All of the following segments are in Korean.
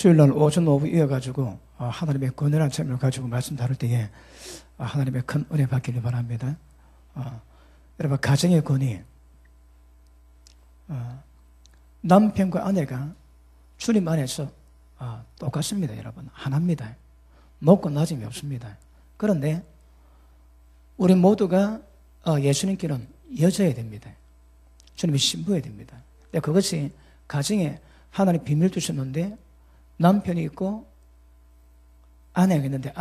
주일날 오전 오후 이어가지고 하나님의 권위라는 책을 가지고 말씀 다룰 때에 하나님의 큰 은혜 받기를 바랍니다. 여러분, 가정의 권위, 남편과 아내가 주님 안에서 똑같습니다. 여러분, 하나입니다. 높고 낮음이 없습니다. 그런데 우리 모두가 예수님께는 여자여야 됩니다. 주님이 신부여야 됩니다. 그것이 가정에 하나님 비밀 두셨는데, 남편이 있고 아내가 있는데,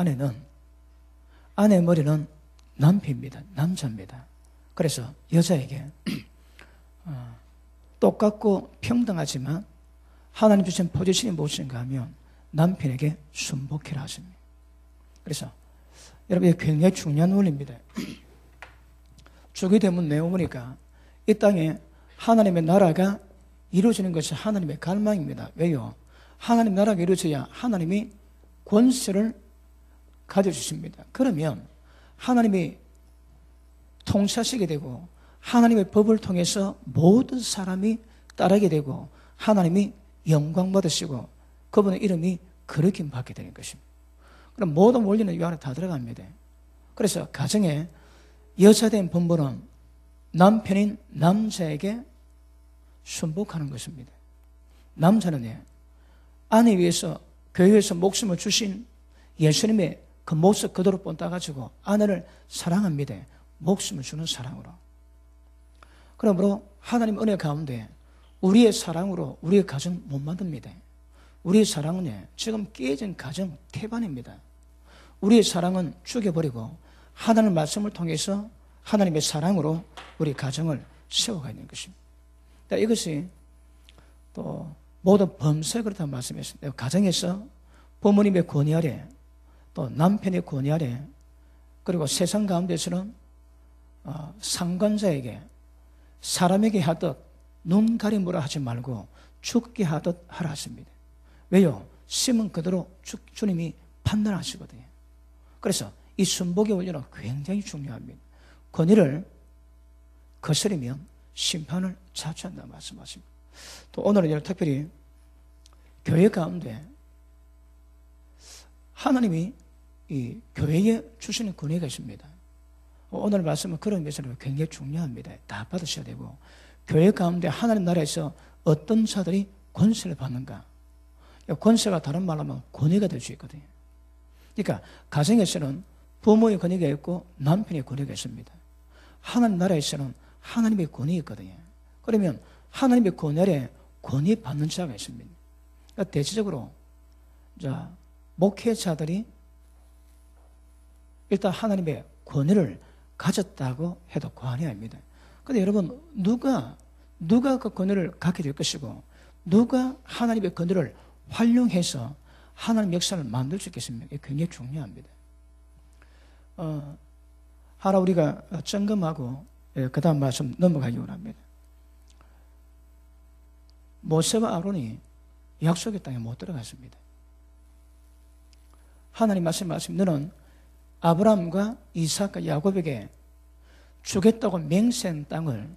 아내의 머리는 남편입니다. 남자입니다. 그래서 여자에게 똑같고 평등하지만 하나님 주신 포지션이 무엇인가 하면 남편에게 순복해라 하십니다. 그래서 여러분, 이게 굉장히 중요한 원리입니다. 주기 되면 내어보니까 이 땅에 하나님의 나라가 이루어지는 것이 하나님의 갈망입니다. 왜요? 하나님 나라가 이루어져야 하나님이 권세를 가져주십니다. 그러면 하나님이 통치하시게 되고 하나님의 법을 통해서 모든 사람이 따르게 되고 하나님이 영광 받으시고 그분의 이름이 거룩힘 받게 되는 것입니다. 그럼 모든 원리는 이 안에 다 들어갑니다. 그래서 가정에 여자된 본분은 남편인 남자에게 순복하는 것입니다. 남자는 아내 위해서 교회에서 목숨을 주신 예수님의 그 모습 그대로 본따가지고 아내를 사랑합니다. 목숨을 주는 사랑으로. 그러므로 하나님 은혜 가운데 우리의 사랑으로 우리의 가정 못 만듭니다. 우리의 사랑은 지금 깨진 가정 태반입니다. 우리의 사랑은 죽여버리고 하나님의 말씀을 통해서 하나님의 사랑으로 우리 가정을 세워가야 되는 것입니다. 이것이 또 모든 범죄에 그렇다고 말씀했습니다. 가정에서 부모님의 권위 아래 또 남편의 권위 아래 그리고 세상 가운데서는 상관자에게 사람에게 하듯 눈 가림으로 하지 말고 죽게 하듯 하라 하십니다. 왜요? 심은 그대로 주님이 판단하시거든요. 그래서 이 순복의 원리는 굉장히 중요합니다. 권위를 거스르면 심판을 자초한다 말씀하십니다. 또 오늘은 특별히 교회 가운데 하나님이 이 교회에 주시는 권위가 있습니다. 오늘 말씀은 그런 면에서 굉장히 중요합니다. 다 받으셔야 되고, 교회 가운데 하나님 나라에서 어떤 자들이 권세를 받는가? 권세가 다른 말로 하면 권위가 될 수 있거든요. 그러니까 가정에서는 부모의 권위가 있고 남편의 권위가 있습니다. 하나님 나라에서는 하나님의 권위 있거든요. 그러면 하나님의 권위 아래 권위 받는 자가 있습니다. 그러니까 대체적으로 목회자들이 일단 하나님의 권위를 가졌다고 해도 과언이 아닙니다. 그런데 여러분, 누가 그 권위를 갖게 될 것이고 누가 하나님의 권위를 활용해서 하나님 역사를 만들 수 있겠습니까? 이게 굉장히 중요합니다. 하나 우리가 점검하고 그 다음 말씀 넘어가기 원합니다. 모세와 아론이 약속의 땅에 못 들어갔습니다. 하나님 말씀 너는 아브라함과 이삭과 야곱에게 주겠다고 맹세한 땅을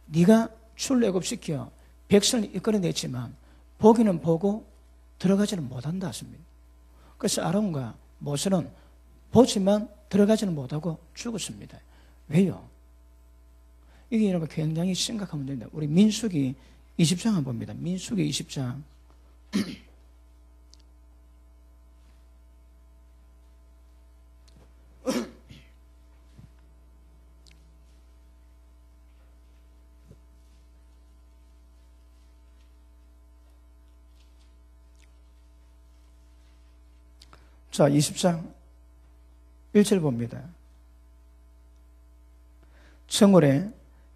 네가 출애굽시켜 백성을 이끌어냈지만 보기는 보고 들어가지는 못한다 하십니다. 그래서 아론과 모세는 보지만 들어가지는 못하고 죽었습니다. 왜요? 이게 여러분 굉장히 심각한 문제입니다. 우리 민수기 20장 한번 봅니다. 민수기 20장 자, 20장 1절 봅니다. 정월에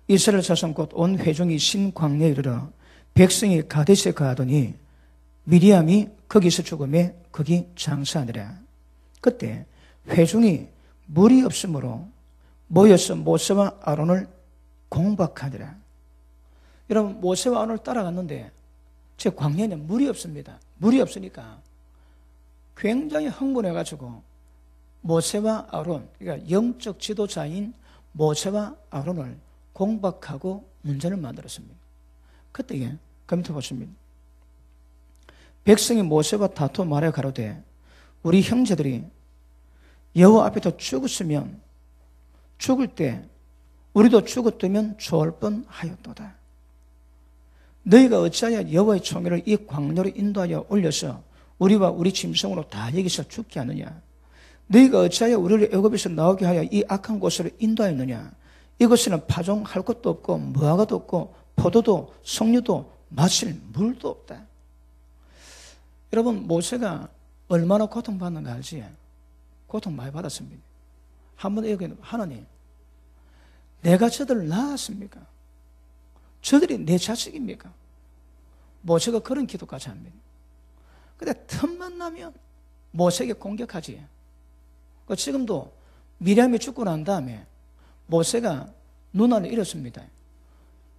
이스라엘 자손 곧 온 회중이 신광야에 이르러 백성이 가데스에 거하더니 미리암이 거기서 죽음에 거기 장사하니라. 그때 회중이 물이 없으므로 모여서 모세와 아론을 공박하니라. 여러분, 모세와 아론을 따라갔는데 제 광야에는 물이 없습니다. 물이 없으니까 굉장히 흥분해가지고 모세와 아론, 그러니까 영적 지도자인 모세와 아론을 공박하고 문제를 만들었습니다. 그때 검토 보십니다. 백성이 모세와 다투어 말해 가로되 우리 형제들이 여호와 앞에서 죽었으면 죽을 때 우리도 죽었다면 좋을 뻔하였도다. 너희가 어찌하여 여호와의 총회를 이 광야로 인도하여 올려서 우리와 우리 짐승으로 다 여기서 죽게 하느냐? 너희가 어찌하여 우리를 애굽에서 나오게 하여 이 악한 곳으로 인도하였느냐? 이곳에는 파종할 것도 없고 무화과도 없고 포도도 석류도 마실 물도 없다. 여러분, 모세가 얼마나 고통받는가 알지? 고통 많이 받았습니다. 한번 여기 하나님, 내가 저들을 낳았습니까? 저들이 내 자식입니까? 모세가 그런 기도까지 합니다. 근데 틈만 나면 모세에게 공격하지. 지금도 미리암이 죽고 난 다음에 모세가 누나를 잃었습니다.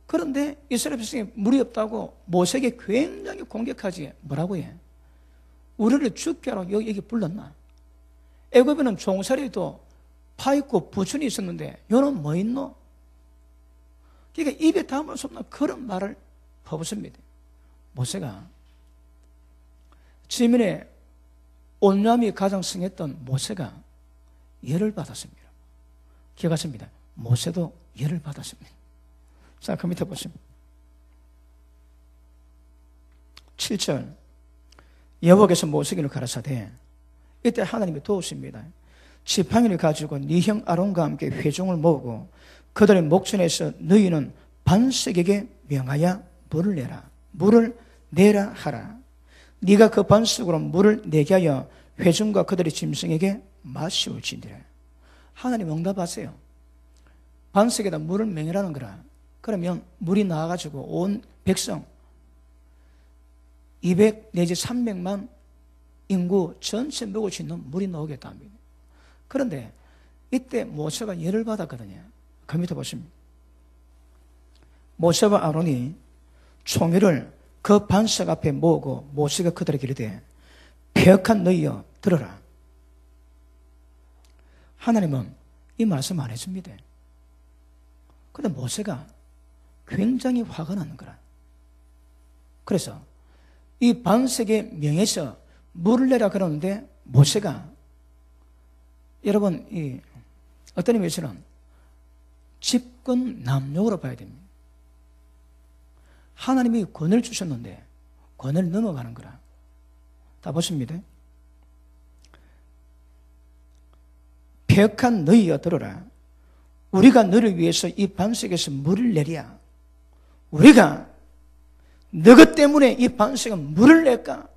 그런데 이스라엘 백성이 물이 없다고 모세에게 굉장히 공격하지. 뭐라고 해? 우리를 죽게 하라고 여기 불렀나? 애굽에는 종살이도 파 있고 부춘이 있었는데 너는 뭐 있노? 그러니까 입에 담을 수 없는 그런 말을 퍼붓습니다. 모세가 지면에 온유함이 가장 승했던 모세가 열을 받았습니다. 기억하십니다. 모세도 열을 받았습니다. 자, 그 밑에 보십니다. 7절 여호와께서 모세에게 가라사대 이때 하나님이 도우십니다. 지팡이를 가지고 네 형 아론과 함께 회중을 모으고 그들의 목전에서 너희는 반석에게 명하여 물을 내라. 물을 내라 하라. 네가 그 반석으로 물을 내게 하여 회중과 그들의 짐승에게 마시올지니라. 하나님 응답하세요. 반석에다 물을 맹이라는 거라. 그러면 물이 나와가지고 온 백성 200 내지 300만 인구 전체 먹을 수 있는 물이 나오겠다 합니다. 그런데 이때 모세가 열을 받았거든요. 그 밑에 보십니다. 모세와 아론이 총회를 그 반석 앞에 모으고 모세가 그들에게 이르되 패역한 너희여 들어라. 하나님은 이 말씀 안 해줍니다. 그런데 모세가 굉장히 화가 나는 거라. 그래서 이 반석의 명에서 물을 내라 그러는데 모세가 여러분 이 어떤 의미에서는 집권 남용으로 봐야 됩니다. 하나님이 권을 주셨는데 권을 넘어가는 거라. 다 보십니다. 패역한 너희여 들어라. 우리가 너를 위해서 이 반석에서 물을 내랴. 우리가 너희 때문에 이 반석에 물을 낼까?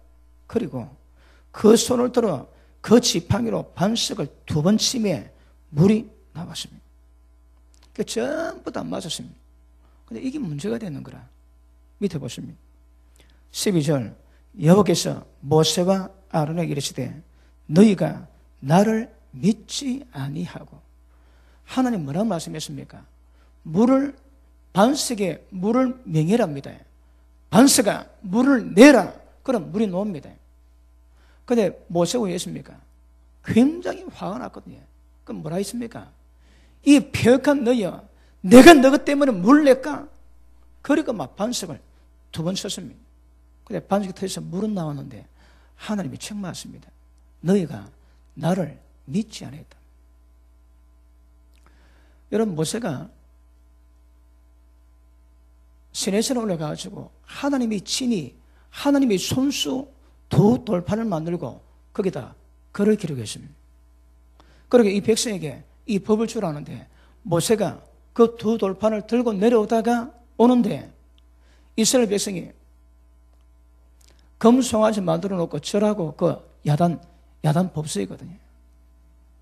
그리고 그 손을 들어 그 지팡이로 반석을 2번 치매 물이 나왔습니다. 그 전부 다 맞았습니다. 근데 이게 문제가 되는 거라. 밑에 보십니다. 12절 여호와께서 모세와 아론에게 이르시되 너희가 나를 믿지 아니하고. 하나님 뭐라고 말씀했습니까? 물을 반석에 물을 명예랍니다. 반석아 물을 내라. 그럼 물이 나옵니다. 근데 모세가 왜 했습니까? 굉장히 화가 났거든요. 그럼 뭐라 했습니까? 이 패역한 너희여 내가 너희 때문에 물 낼까? 그리고 막 반석을 2번 쳤습니다. 근데 반석이 터져서 물은 나왔는데 하나님이 책망했습니다. 너희가 나를 믿지 않았다. 여러분 모세가 시내산에 올라가가지고 하나님이 친히 하나님이 손수 2 돌판을 만들고 거기다 글을 기록했습니다. 그러게 이 백성에게 이 법을 주라는데 모세가 그 2 돌판을 들고 내려오다가 오는데 이스라엘 백성이 금송아지 만들어 놓고 절하고 그 야단 법석이거든요.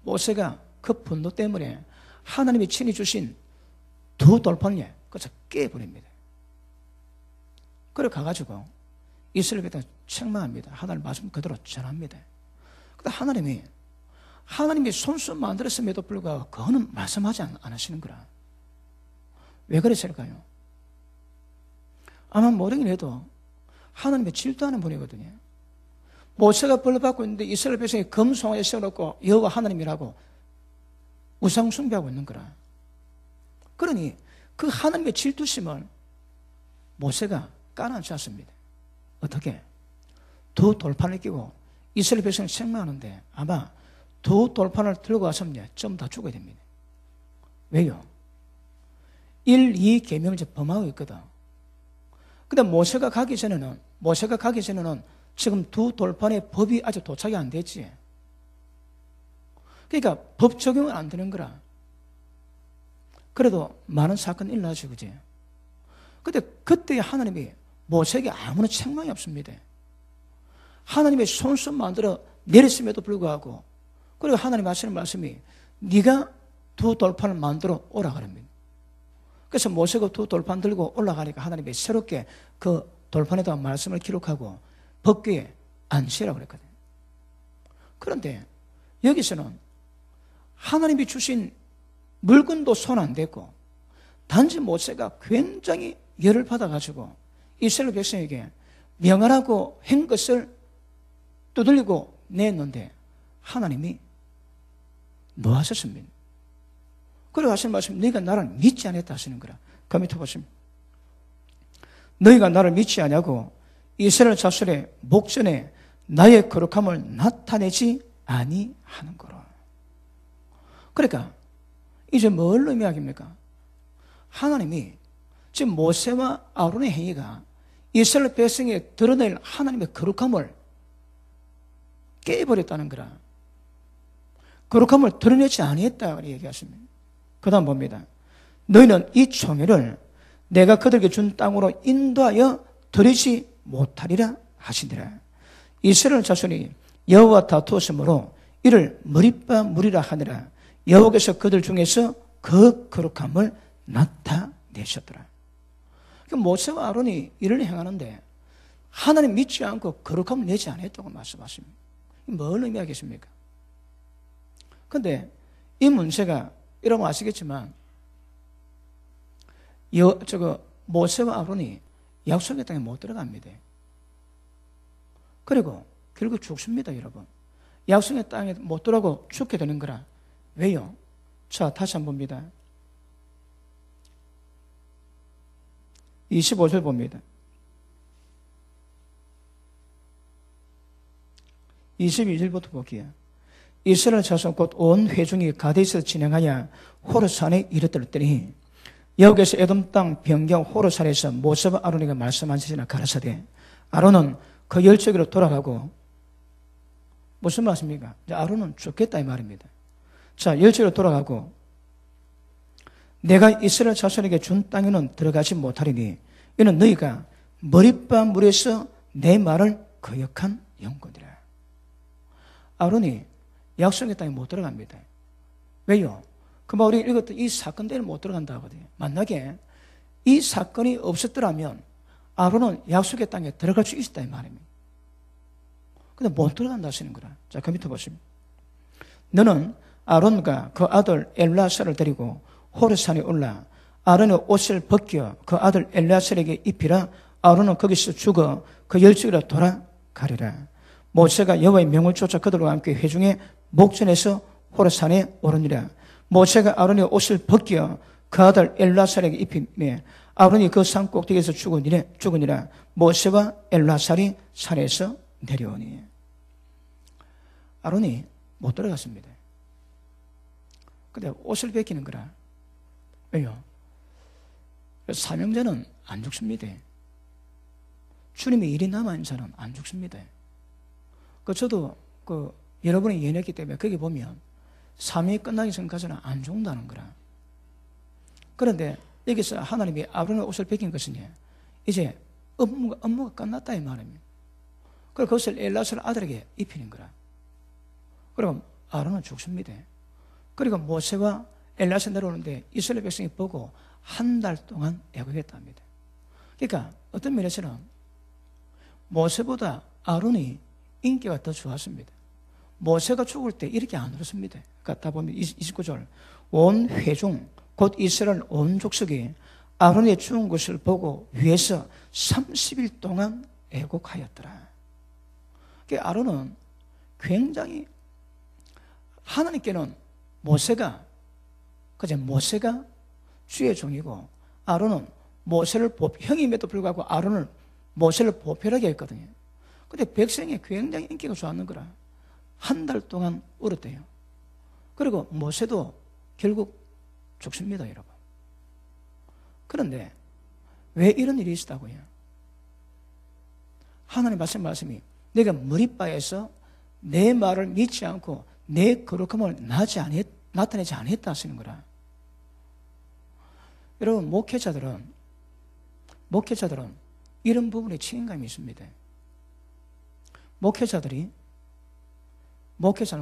모세가 그 분노 때문에 하나님이 친히 주신 2 돌판을 그래서 깨버립니다. 그래 가가지고 이스라엘 백성 책망합니다. 하나님 말씀 그대로 전합니다. 근데 하나님이 손수 만들었음에도 불구하고 그거는 말씀하지 않으시는 거라. 왜 그랬을까요? 아마 모르긴 해도 하나님의 질투하는 분이거든요. 모세가 벌을 받고 있는데 이스라엘 백성이 금송아지에 세워놓고 여호와 하나님이라고 우상 숭배하고 있는 거라. 그러니 그 하나님의 질투심을 모세가 까놓지 않습니다. 어떻게? 두 돌판을 끼고 이스라엘 백성을 책망하는데 아마 두 돌판을 들고 가서면 좀 다 죽어야 됩니다. 왜요? 1, 2 계명을 이제 범하고 있거든. 근데 모세가 가기 전에는 지금 두 돌판의 법이 아직 도착이 안 됐지. 그러니까 법 적용은 안 되는 거라. 그래도 많은 사건이 일어나죠, 그지? 근데 그때 하나님이 모세에게 아무런 책망이 없습니다. 하나님의 손수 만들어 내렸음에도 불구하고, 그리고 하나님 하시는 말씀이 네가 두 돌판을 만들어 오라 그럽니다. 그래서 모세가 두 돌판 들고 올라가니까 하나님이 새롭게 그 돌판에다가 말씀을 기록하고 법궤에 안시라고 그랬거든요. 그런데 여기서는 하나님이 주신 물건도 손 안 댔고 단지 모세가 굉장히 열을 받아가지고 이스라엘 백성에게 명하라고 한 것을 두들리고 냈는데 하나님이 노하셨습니다. 그리고 하시는 말씀, 너희가 나를 믿지 않았다 하시는 거라. 그 밑에 보시면 너희가 나를 믿지 않냐고 이스라엘 자손의 목전에 나의 거룩함을 나타내지 아니하는 거라. 그러니까 이제 뭘 의미하겠습니까? 하나님이 지금 모세와 아론의 행위가 이스라엘 백성에 드러낼 하나님의 거룩함을 깨버렸다는 거라. 거룩함을 드러내지 아니했다고 얘기하십니다. 그 다음 봅니다. 너희는 이 총회를 내가 그들에게 준 땅으로 인도하여 들이지 못하리라 하시니라. 이스라엘 자손이 여호와 다투었으므로 이를 머리빠 무리라 하니라. 여호와께서 그들 중에서 그 거룩함을 나타내셨더라. 모세와 아론이 이를 행하는데 하나님 믿지 않고 거룩함을 내지 않았다고 말씀하십니다. 뭘 의미하겠습니까? 그런데 이 문제가 여러분 아시겠지만 모세와 아론이 약속의 땅에 못 들어갑니다. 그리고 결국 죽습니다, 여러분. 약속의 땅에 못 들어가고 죽게 되는 거라. 왜요? 자, 다시 한번 봅니다. 25절 봅니다. 22절부터 볼게요. 이스라엘 자손 곧 온 회중이 가데스에서 진행하여 호르산에 이르렀더니 여기서 에돔 땅 변경 호르산에서 모세와 아론에게 말씀하시나 가라사대 아론은 그 열조기로 돌아가고 무슨 말씀입니까? 아론은 죽겠다 이 말입니다. 자, 열조기로 돌아가고 내가 이스라엘 자손에게 준 땅에는 들어가지 못하리니 이는 너희가 머리빠 물에서 내 말을 거역한 영혼이라. 아론이 약속의 땅에 못 들어갑니다. 왜요? 그만 우리 읽었던 이 사건대로 못 들어간다 하거든요. 만약에 이 사건이 없었더라면 아론은 약속의 땅에 들어갈 수 있었다 이 말입니다. 근데 못 들어간다 하시는 거라. 자, 그 밑에 보시면 너는 아론과 그 아들 엘라사를 데리고 호르산에 올라 아론의 옷을 벗겨 그 아들 엘라사에게 입히라. 아론은 거기서 죽어 그 열조기로 돌아가리라. 모세가 여호와의 명을 쫓아 그들과 함께 회중의 목전에서 호르산에 오르니라. 모세가 아론의 옷을 벗겨 그 아들 엘라살에게 입히며 아론이 그 산 꼭대기에서 죽으니라. 모세와 엘라살이 산에서 내려오니. 아론이 못 들어갔습니다. 근데 옷을 벗기는 거라. 왜요? 사명자는 안 죽습니다. 주님의 일이 남아있는 자는 안 죽습니다. 저도 여러분이 연했기 때문에 거기 보면 사명이 끝나기 전까지는 안 죽는다는 거라. 그런데 여기서 하나님이 아론의 옷을 벗긴 것은 이제 업무가 끝났다 이 말입니다. 그리고 그것을 엘라살 아들에게 입히는 거라. 그럼 아론은 죽습니다. 그리고 모세와 엘라살 내려오는데 이스라엘 백성이 보고 한 달 동안 애국했답니다. 그러니까 어떤 면에서는 모세보다 아론이 인기가 더 좋았습니다. 모세가 죽을 때 이렇게 안 울었습니다. 갖다 보면 29절 온 회중 곧 이스라엘 온 족속이 아론의 죽은 것을 보고 위에서 30일 동안 애곡하였더라. 그러니까 아론은 굉장히 하나님께는 모세가 주의 종이고 아론은 모세를 형임에도 불구하고 아론을 모세를 보편하게 했거든요. 근데 백성이 굉장히 인기가 좋았는 거라. 한 달 동안 울었대요. 그리고 모세도 결국 죽습니다, 여러분. 그런데 왜 이런 일이 있었다고요? 하나님 말씀이 내가 머리바에서 내 말을 믿지 않고 내 거룩함을 나타내지 않았다 하시는 거라. 여러분, 목회자들은 이런 부분에 책임감이 있습니다. 목회자는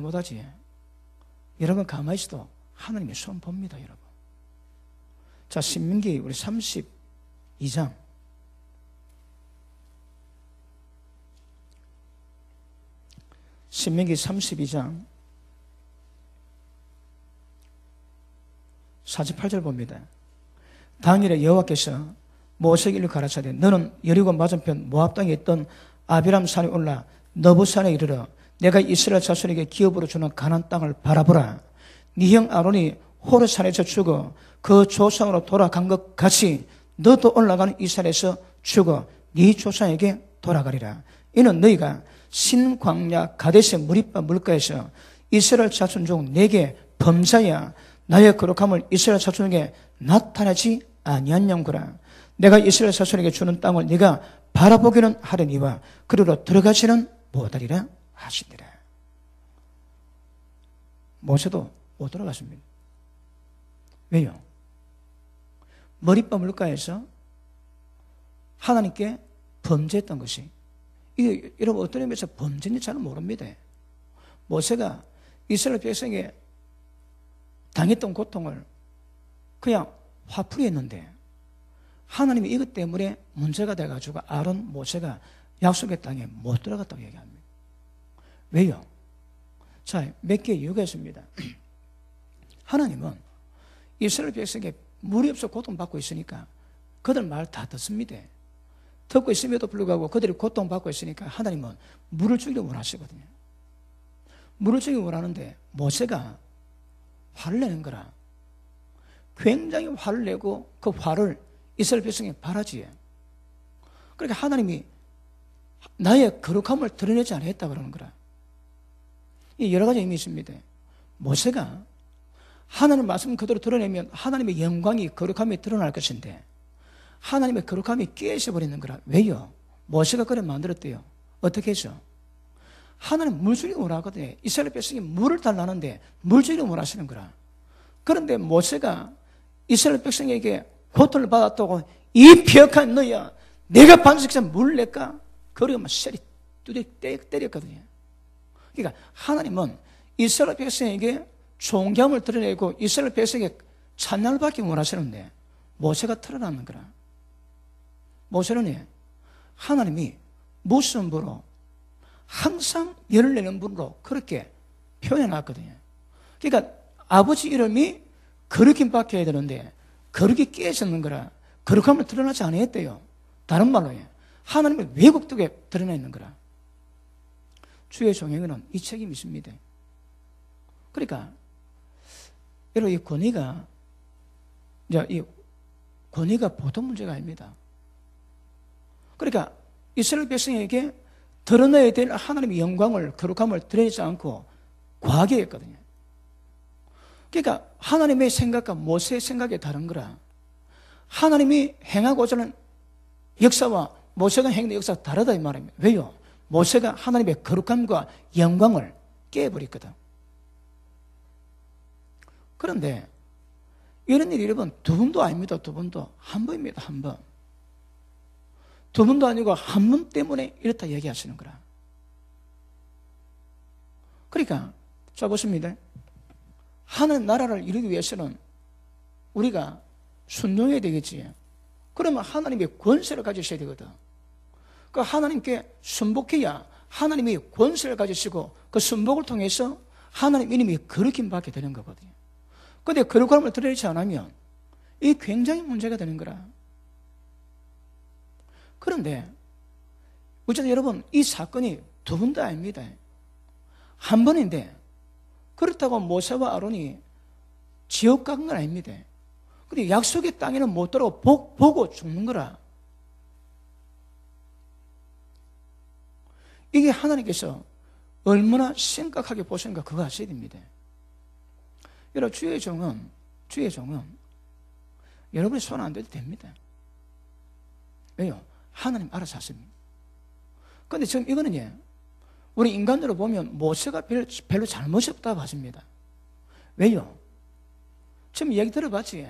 못하지. 여러분 가만히 있어도 하나님이 손 봅니다, 여러분. 자, 신명기 우리 32장. 신명기 32장 48절 봅니다. 당일에 여호와께서 모세에게 이르러 가라사대 너는 여리고 맞은편 모압 땅에 있던 아비람 산에 올라 너부 산에 이르러 내가 이스라엘 자손에게 기업으로 주는 가나안 땅을 바라보라. 네 형 아론이 호르산에서 죽어 그 조상으로 돌아간 것 같이 너도 올라가는 이 산에서 죽어 네 조상에게 돌아가리라. 이는 너희가 신광야 가데스 무리바 물가에서 이스라엘 자손 중 내게 범사야 나의 거룩함을 이스라엘 자손에게 나타나지 아니한 영구라. 내가 이스라엘 자손에게 주는 땅을 네가 바라보기는 하려니와 그리로 들어가지는 못하리라 하시니라. 모세도 못 들어갔습니다. 왜요? 머리바 물가에서 하나님께 범죄했던 것이, 이게 여러분 어떤 의미에서 범죄인지 잘 모릅니다. 모세가 이스라엘 백성에게 당했던 고통을 그냥 화풀이 했는데 하나님이 이것 때문에 문제가 돼가지고 아론, 모세가 약속의 땅에 못 들어갔다고 얘기합니다. 왜요? 자, 몇 개의 이유가 있습니다. 하나님은 이스라엘 백성에게 물이 없어 고통받고 있으니까 그들 말 다 듣습니다. 듣고 있음에도 불구하고 그들이 고통받고 있으니까 하나님은 물을 주기를 원하시거든요. 물을 주기를 원하는데 모세가 화를 내는 거라. 굉장히 화를 내고 그 화를 이스라엘 백성에 발하지요. 그러니까 하나님이 나의 거룩함을 드러내지 않았다 그러는 거라. 이 여러 가지 의미 있습니다. 모세가 하나님 말씀 그대로 드러내면 하나님의 영광이 거룩함이 드러날 것인데 하나님의 거룩함이 깨져버리는 거라. 왜요? 모세가 그래 만들었대요. 어떻게 해서? 하나님 물 주기를 원하거든요. 이스라엘 백성이 물을 달라는데 물 주기를 원하시는 거라. 그런데 모세가 이스라엘 백성에게 고통을 받았다고 이 폐역한 너야 내가 반석에서 물 낼까? 그러면 셀이 두대 때렸거든요. 그러니까 하나님은 이스라엘 백성에게 존경을 드러내고 이스라엘 백성에게 찬양을 받기 원하시는데 모세가 틀어놨는 거라. 모세는 하나님이 무슨 분으로 항상 열을 내는 분으로 그렇게 표현해놨거든요. 그러니까 아버지 이름이 거룩임 박혀야 되는데 거룩이 깨졌는 거라. 거룩함을 드러나지 않았대요. 다른 말로 하나님의 왜곡되게 드러나 있는 거라. 주의 종에게는 이 책임이 있습니다. 그러니까 여러분 이 권위가 보통 문제가 아닙니다. 그러니까 이스라엘 백성에게 드러내야 될 하나님의 영광을 거룩함을 드러내지 않고 과하게 했거든요. 그러니까 하나님의 생각과 모세의 생각이 다른 거라. 하나님이 행하고자 하는 역사와 모세가 행하는 역사가 다르다 이 말입니다. 왜요? 모세가 하나님의 거룩함과 영광을 깨버렸거든. 그런데 이런 일이 여러분 두 번도 아닙니다. 두 번도 한 번입니다. 한 번. 두 번도 아니고 한 번 때문에 이렇다 얘기하시는 거라. 그러니까 자 보십니다. 하나님 나라를 이루기 위해서는 우리가 순종해야 되겠지. 그러면 하나님의 권세를 가지셔야 되거든. 그 하나님께 순복해야 하나님이 권세를 가지시고 그 순복을 통해서 하나님 이름이 거룩힘 받게 되는 거거든요. 그런데 거룩함을 드러내지 않으면 이게 굉장히 문제가 되는 거라. 그런데 어쨌든 여러분 이 사건이 두 번도 아닙니다. 한 번인데 그렇다고 모세와 아론이 지옥 간 건 아닙니다. 근데 약속의 땅에는 못 들어가고 보고 죽는 거라. 이게 하나님께서 얼마나 심각하게 보시는가 그거 아셔야 됩니다. 여러분, 주의 종은 여러분이 손 안 대도 됩니다. 왜요? 하나님 알아서 하십니다. 그런데 지금 이거는 우리 인간으로 보면 모세가 별로 잘못이 없다고 하십니다. 왜요? 지금 얘기 들어봤지?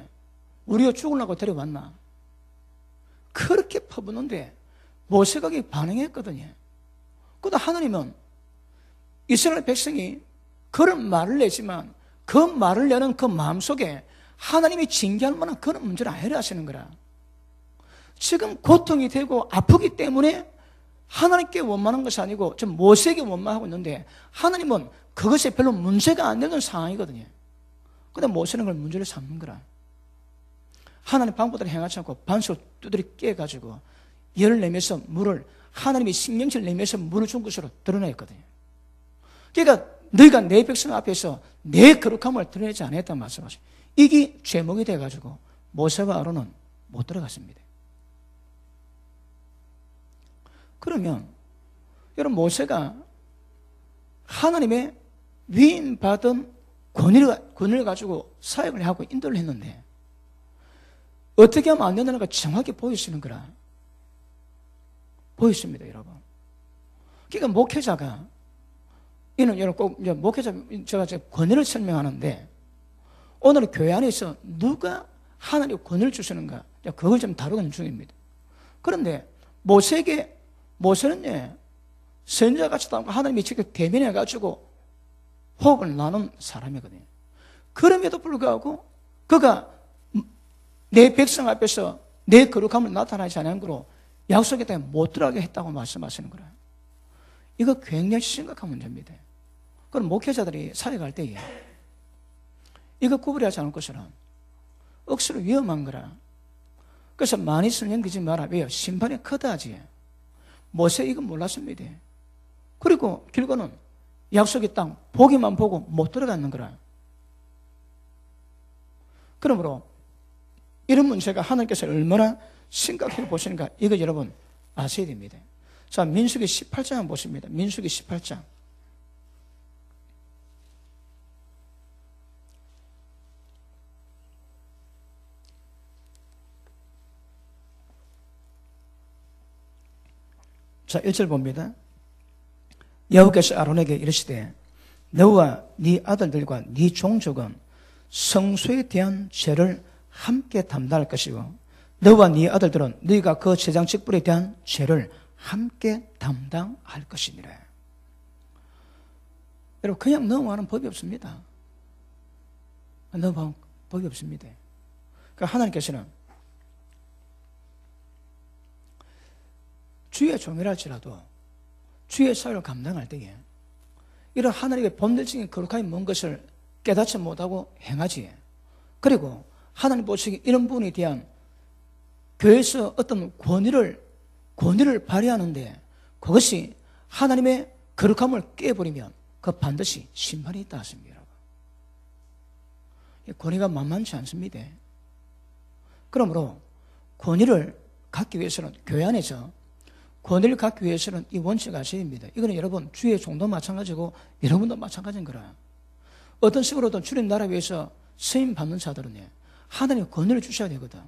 우리가 죽으려고 데려왔나? 그렇게 퍼붓는데 모세가 반응했거든요. 그러다 하나님은 이스라엘 백성이 그런 말을 내지만 그 말을 내는 그 마음속에 하나님이 징계할 만한 그런 문제를 안 해결하시는 거라. 지금 고통이 되고 아프기 때문에 하나님께 원망하는 것이 아니고 지금 모세에게 원망하고 있는데 하나님은 그것이 별로 문제가 안 되는 상황이거든요. 그런데 모세는 그걸 문제를 삼는 거라. 하나님 방법대로 행하지 않고 반석 두드려 깨가지고 열을 내면서 물을 하나님이 신경질 내면서 물을 준 것으로 드러냈거든요. 그러니까 너희가 내 백성 앞에서 내 거룩함을 드러내지 않았다는 말씀하시죠. 이게 죄목이 돼가지고 모세와 아론은 못 들어갔습니다. 그러면 여러분, 모세가 하나님의 위임받은 권위를 가지고 사역을 하고 인도를 했는데 어떻게 하면 안 된다는 걸 정확히 보이시는 거라. 보이십니다, 여러분. 그러니까 목회자가 이는 여러분 꼭 목회자 제가 권위를 설명하는데 오늘 교회 안에서 누가 하나님의 권위를 주시는가 그걸 좀 다루는 중입니다. 그런데 모세는 선지자같이 하나님이 직접 대면해가지고 호흡을 나눈 사람이거든요. 그럼에도 불구하고 그가 내 백성 앞에서 내 거룩함을 나타나지 않은 거로 약속에 따라 못 들어가게 했다고 말씀하시는 거라. 이거 굉장히 심각한 문제입니다. 그럼 목회자들이 사역할 때에 이거 구부려하지 않을 것이라 억수로 위험한 거라. 그래서 많이 설명되지 마라. 왜요? 심판이 크다지. 모세 이건 몰랐습니다. 그리고 결과는 약속의 땅 보기만 보고 못 들어가는 거라. 그러므로 이런 문제가 하나님께서 얼마나 심각하게 보시는가 이거 여러분 아셔야 됩니다. 자, 민수기 18장 한번 보십니다. 민수기 18장. 자, 1절 봅니다. 여호와께서 아론에게 이르시되 너와 네 아들들과 네 종족은 성소에 대한 죄를 함께 담당할 것이고 너와 네 아들들은 너희가 그 제장 직분에 대한 죄를 함께 담당할 것이니라. 여러분, 그냥 넘어가는 법이 없습니다. 넘어가는 법이 없습니다. 그러니까 하나님께서는 주의 종이랄지라도 주의 사역을 감당할 때에 이런 하나님의 본질적인 거룩함이 뭔 것을 깨닫지 못하고 행하지. 그리고 하나님 보시기에 이런 부분에 대한 교회에서 어떤 권위를 발휘하는데 그것이 하나님의 거룩함을 깨버리면 그 반드시 심판이 있다 하십니다. 권위가 만만치 않습니다. 그러므로 권위를 갖기 위해서는 교회 안에서 권위를 갖기 위해서는 이 원칙을 아셔야 됩니다. 이거는 여러분 주의 종도 마찬가지고 여러분도 마찬가지인 거라. 어떤 식으로든 주님 나라 위해서 쓰임 받는 자들은 하나님의 권위를 주셔야 되거든.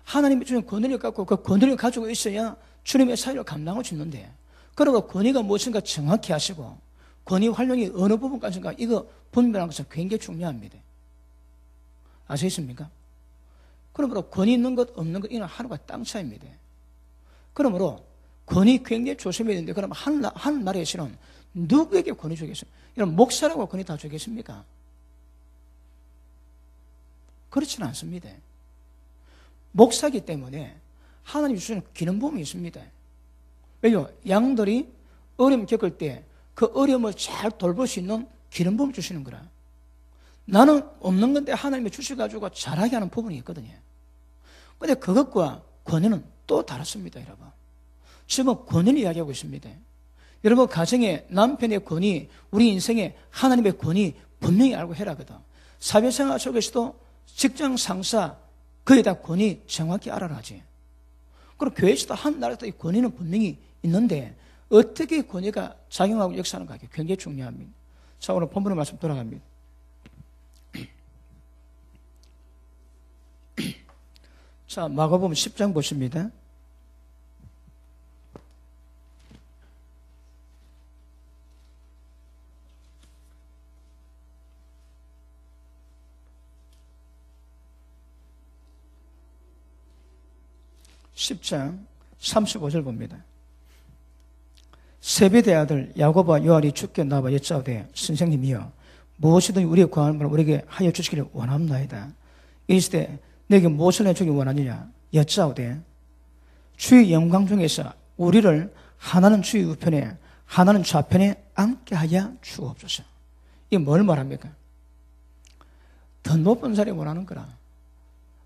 하나님이 주신 권위를 갖고 그 권위를 가지고 있어야 주님의 사역을 감당할 수 있는데 그러고 권위가 무엇인가 정확히 하시고 권위 활용이 어느 부분까지인가 이거 분별하는 것은 굉장히 중요합니다. 아시겠습니까? 그러므로 권위 있는 것 없는 것 이는 하루가 땅 차이입니다. 그러므로 권위 굉장히 조심해야 되는데 그럼 하는 나라에서는 누구에게 권위 주겠습니까? 이런 목사라고 권위 다 주겠습니까? 그렇지는 않습니다. 목사기 때문에 하나님이 주시는 기름부음이 있습니다. 왜요? 양들이 어려움 겪을 때 그 어려움을 잘 돌볼 수 있는 기름부음을 주시는 거라. 나는 없는 건데 하나님이 주셔가지고 잘하게 하는 부분이 있거든요. 그런데 그것과 권위는 또 다릅니다, 여러분. 지금 권위를 이야기하고 있습니다. 여러분 가정의 남편의 권위, 우리 인생의 하나님의 권위 분명히 알고 해라거든. 사회생활 속에서도 직장 상사 그에 다 권위 정확히 알아라지. 그리고 교회에서도 한 나라에서 이 권위는 분명히 있는데 어떻게 권위가 작용하고 역사하는가 굉장히 중요합니다. 자, 오늘 본문의 말씀 돌아갑니다. 자, 마가복음 10장 보십니다. (10장) 35절 봅니다. 세베대 아들 야고보와 요한이 주께 나와 여짜오되 선생님이여 무엇이든 우리의 구하는 바를 우리에게 하여 주시기를 원합나이다. 이르시되 내게 무엇을 해주기 원하느냐 여짜오되 주의 영광 중에서 우리를 하나는 주의 우편에 하나는 좌편에 앉게 하여 주옵소서. 이게 뭘 말합니까? 더 높은 자리에 원하는 거라.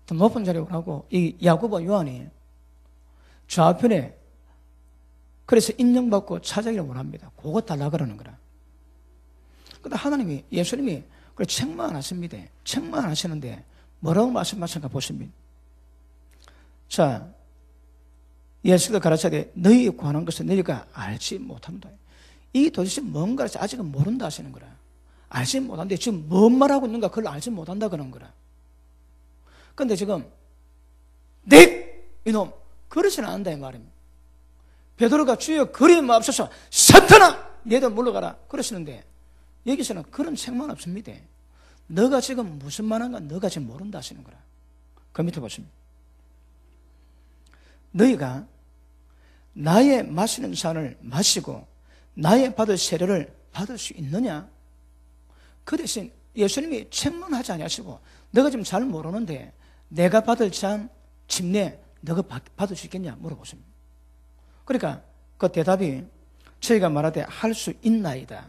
더 높은 자리에 원하고 이 야고보와 요한이 좌편에 그래서 인정받고 찾아기를 원합니다. 그거 달라 그러는 거라. 근데 하나님이 예수님이 그걸 책망 안 하십니다. 책망 안 하시는데 뭐라고 말씀하셨는가 보십니다. 자, 예수도 가르쳐되 너희 구하는 것은 너희가 알지 못한다. 이게 도대체 뭔가 아직은 모른다 하시는 거라. 알지 못한데 지금 뭔 말하고 있는가 그걸 알지 못한다 그런 거라. 근데 지금 이놈 그러지는 않는다 이 말입니다. 베드로가 주여 그리 마옵소서 사탄아 얘도 물러가라 그러시는데 여기서는 그런 책만 없습니다. 너가 지금 무슨 말한가 너가 지금 모른다 하시는 거라. 그 밑에 보십니다. 너희가 나의 마시는 잔을 마시고 나의 받을 세례를 받을 수 있느냐? 그 대신 예수님이 책망하지 아니하시고 너가 지금 잘 모르는데 내가 받을 잔 침례 너가 받을 수 있겠냐 물어보십니다. 그러니까 그 대답이 저희가 말하되 할 수 있나이다.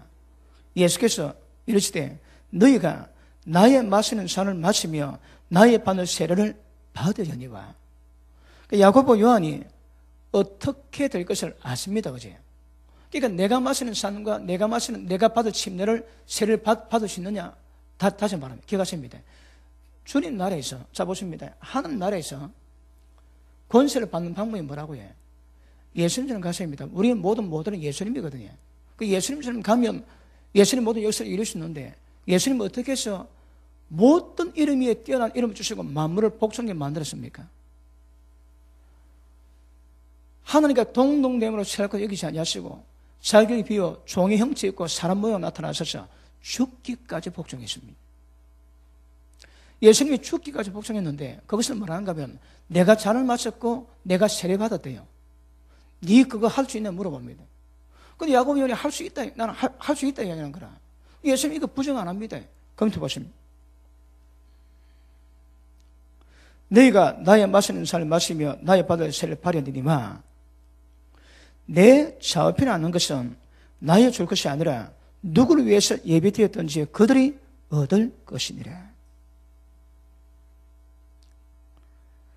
예수께서 이르시되 너희가 나의 마시는 잔을 마시며 나의 받는 세례를 받으려니와. 야고보 요한이 어떻게 될 것을 아십니다. 그지? 그러니까 내가 마시는 잔과 내가 받을 침례를 세례를 받을 수 있느냐? 다시 말합니다. 기억하십니다. 주님 나라에서 자 보십니다. 하나님 나라에서 권세를 받는 방법이 뭐라고 해? 예수님처럼 가십니다. 우리 모든 모델은 예수님이거든요. 그 예수님처럼 가면 예수님 모든 역사를 이룰 수 있는데 예수님은 어떻게 해서 모든 이름 위에 뛰어난 이름을 주시고 만물을 복종하게 만들었습니까? 하나님과 동등됨으로 생각하고 여기지 아니하시고 자격이 비어 종의 형체 있고 사람 모양 나타나셔서 죽기까지 복종했습니다. 예수님이 죽기까지 복종했는데 그것을 뭐라는가 하면 내가 잔을 마셨고 내가 세례받았대요. 네 그거 할 수 있냐 물어봅니다. 근데 야고보 요한이 할 수 있다. 나는 할 수 있다 얘기하는 거라. 예수님 이거 부정 안 합니다. 검토 보십니다. 너희가 나의 마시는 잔을 마시며 나의 받을 세례를 받으리니와 내 좌우편에 앉는 것은 나의 줄 것이 아니라 누구를 위해서 예비되었던지 그들이 얻을 것이니라.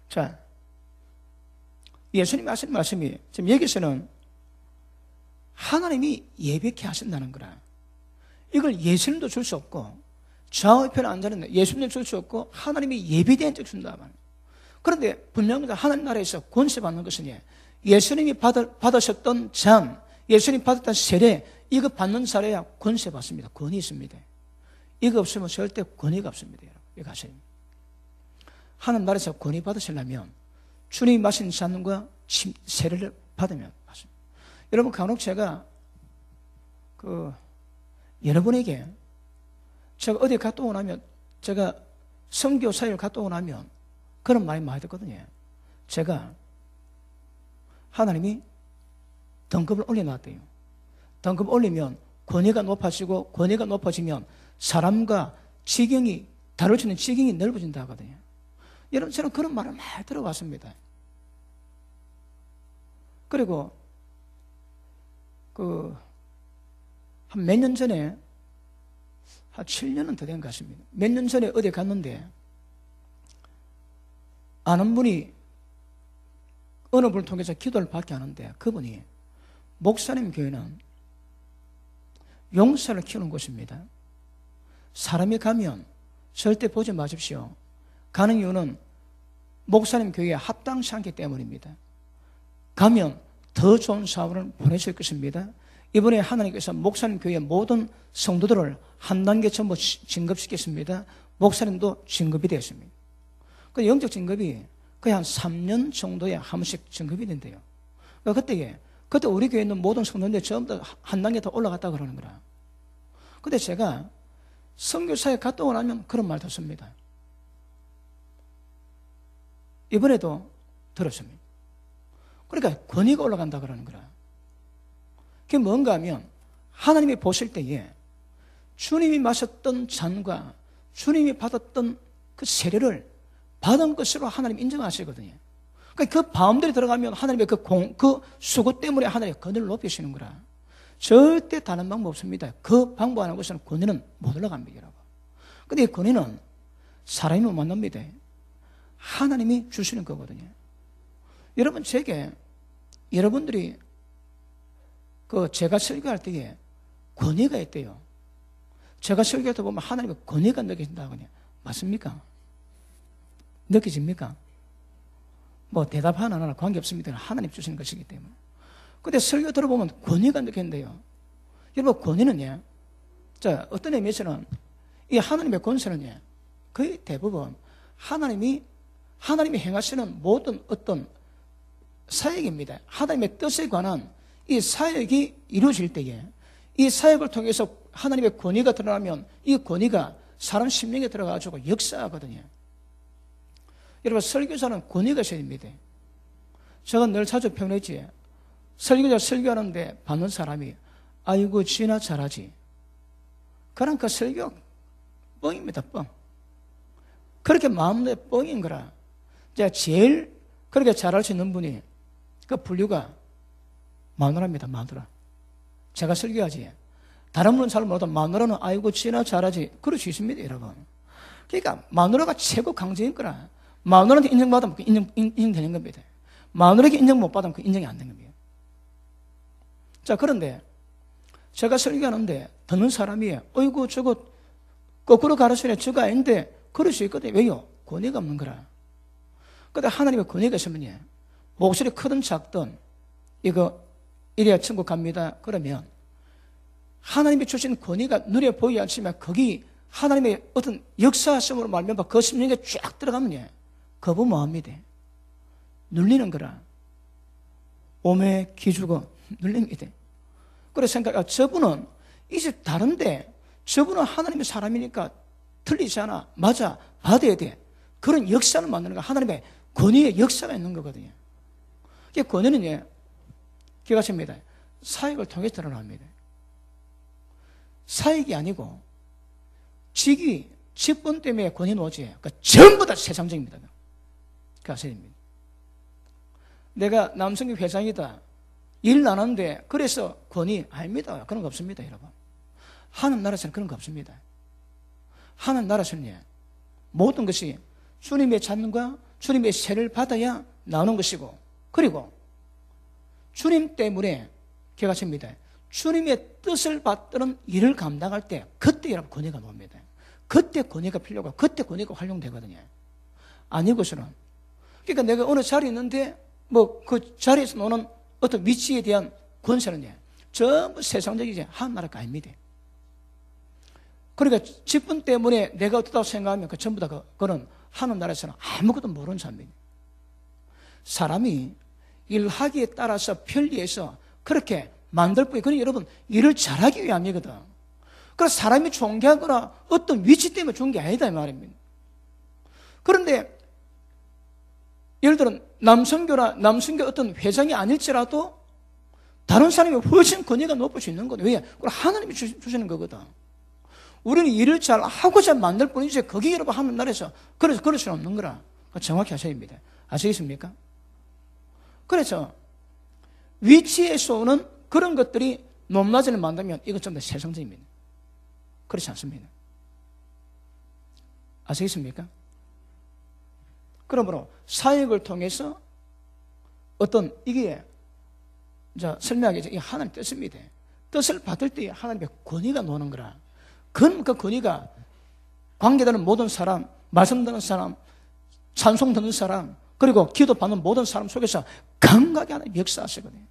자, 예수님이 하신 말씀이 지금 여기서는 하나님이 예비케 하신다는 거라. 이걸 예수님도 줄 수 없고 좌우편에 앉아있는 예수님도 줄 수 없고 하나님이 예비된 적 준다. 그런데 분명히 하나님 나라에서 권세 받는 것은 예수님이 받으셨던 잔, 예수님이 받았던 세례 이거 받는 사례야 권세 받습니다. 권위 있습니다. 이거 없으면 절대 권위가 없습니다. 여러분 가세요. 하나님 나라에서 권위 받으시려면 주님이 마신 잔과 세례를 받으면 맞습니다. 여러분 간혹 제가 여러분에게 제가 어디 갔다 오고 나면 제가 선교 사역을 갔다 오고 나면 그런 말이 많이 듣거든요. 제가 하나님이 등급을 올려놨대요. 등급을 올리면 권위가 높아지고 권위가 높아지면 사람과 지경이 다룰 수 있는 지경이 넓어진다 하거든요. 여러분 저는 그런 말을 많이 들어봤습니다. 그리고 한 몇 년 전에 한 7년은 더 된 것 같습니다. 몇 년 전에 어디 갔는데 아는 분이 어느 분을 통해서 기도를 받게 하는데 그분이 목사님 교회는 용사를 키우는 곳입니다. 사람이 가면 절대 보지 마십시오. 가는 이유는 목사님 교회에 합당치 않기 때문입니다. 가면 더 좋은 사원을 보내실 것입니다. 이번에 하나님께서 목사님 교회 모든 성도들을 한 단계 전부 진급시켰습니다. 목사님도 진급이 되었습니다. 그 영적 진급이 거의 한 3년 정도에 한 번씩 진급이 된대요. 그때 우리 교회에 있는 모든 성도들이 전부 다 한 단계 더 올라갔다 그러는 거라. 근데 제가 선교사에 갔다 오고 나면 그런 말 듣습니다. 이번에도 들었습니다. 그러니까 권위가 올라간다 그러는 거라. 그게 뭔가 하면 하나님이 보실 때에 주님이 마셨던 잔과 주님이 받았던 그 세례를 받은 것으로 하나님 인정하시거든요. 그러니까 그 마음대로 들어가면 하나님의 그 수고 때문에 하나님의 권위를 높이시는 거라. 절대 다른 방법 없습니다. 그 방법 하는 것은 권위는 못 올라갑니다, 여러분. 근데 이 권위는 사람이 못 만납니다. 하나님이 주시는 거거든요. 여러분, 제게 여러분들이 제가 설교할 때에 권위가 있대요. 제가 설교할 때 보면 하나님의 권위가 느껴진다거든요. 맞습니까? 느껴집니까? 뭐 대답 하나 관계없습니다. 하나님 주시는 것이기 때문에. 근데 설교 들어보면 권위가 느껴진대요. 여러분, 권위는요, 어떤 의미에서는 이 하나님의 권세는요, 거의 대부분 하나님이 행하시는 모든 어떤 사역입니다. 하나님의 뜻에 관한 이 사역이 이루어질 때에 이 사역을 통해서 하나님의 권위가 드러나면 이 권위가 사람 심령에 들어가가지고 역사하거든요. 여러분, 설교사는 권위가 있어야 됩니다. 제가 늘 자주 표현했지. 설교자 설교하는데 받는 사람이 아이고 지나 잘하지. 그러니까 설교 뻥입니다. 뻥. 그렇게 마음대로 뻥인 거라. 제일 그렇게 잘할 수 있는 분이 그 분류가 마누라입니다. 마누라. 제가 설교하지. 다른 분은 잘 못하도 마누라는 아이고 지나 잘하지. 그럴 수 있습니다, 여러분. 그러니까 마누라가 최고 강제인 거라. 마누라한테 인정받으면 인정되는 겁니다. 마누라에게 인정 못 받으면 그 인정이 안 되는 겁니다. 그런데 제가 설교하는데 듣는 사람이 어이구 저거 거꾸로 가르치네 저거 아닌데 그럴 수 있거든요. 왜요? 권위가 없는 거라. 근데 하나님의 권위가 있으면 목소리 크든 작든 이거 이래야 천국 갑니다. 그러면 하나님이 주신 권위가 눈에 보이지 않지만 거기 하나님의 어떤 역사하심으로 말미암아 그 심령에 쫙 들어가면 거부 뭐합니다. 눌리는 거라. 오매 기주고 눌립니다. 그래서 저분은 이제 다른데 저분은 하나님의 사람이니까 틀리지 않아. 맞아. 받아야 돼. 그런 역사를 만드는 거 하나님의 권위의 역사가 있는 거거든요. 그 권위는 기억하십니다. 사역을 통해서 드러납니다. 사역이 아니고 직위, 직분 때문에 권위는 오지. 그러니까 전부 다 세상적입니다. 그 아셔야 됩니다. 내가 남성교 회장이다. 일 안 하는데 그래서 권위 아닙니다. 그런 거 없습니다, 여러분. 하나님 나라에서는 그런 거 없습니다. 하나님 나라에서는 모든 것이 주님의 잔과 주님의 세를 받아야 나오는 것이고, 그리고 주님 때문에 기억하십니다. 주님의 뜻을 받드는 일을 감당할 때 그때 여러분 권위가 나옵니다. 그때 권위가 필요하고 그때 권위가 활용되거든요. 아니고서는 그러니까 내가 어느 자리에 있는데 뭐 그 자리에서 노는 어떤 위치에 대한 권세는 전부 세상적이지 하나님 나라가 아닙니다. 그러니까 직분 때문에 내가 어떻다고 생각하면 그 전부 다 그거는 하나님 나라에서는 아무것도 모르는 사람입니다. 사람이 일하기에 따라서 편리해서 그렇게 만들 뿐이 그건 여러분 일을 잘하기 위함이거든. 그래서 사람이 존경하거나 어떤 위치 때문에 좋은 게 아니다 이 말입니다. 그런데 예를 들어 남성교 어떤 회장이 아닐지라도 다른 사람이 훨씬 권위가 높을 수 있는 거거든. 왜? 그걸 하나님이 주시는 거거든. 우리는 일을 잘 하고자 만들 뿐이지 거기 여러분 하는 나라에서 그럴 수는 없는 거라. 정확히 하셔야 됩니다. 아시겠습니까? 그래서 위치에서 오는 그런 것들이 높낮이를 만들면 이건 좀 더 세상적입니다. 그렇지 않습니다. 아시겠습니까? 그러므로 사역을 통해서 어떤 이게 설명하기 전에 하나님 뜻입니다. 뜻을 받을 때 하나님의 권위가 노는 거라. 그 권위가 관계되는 모든 사람, 말씀 듣는 사람, 찬송 듣는 사람, 그리고 기도 받는 모든 사람 속에서 강하게 하나님 역사하시거든요.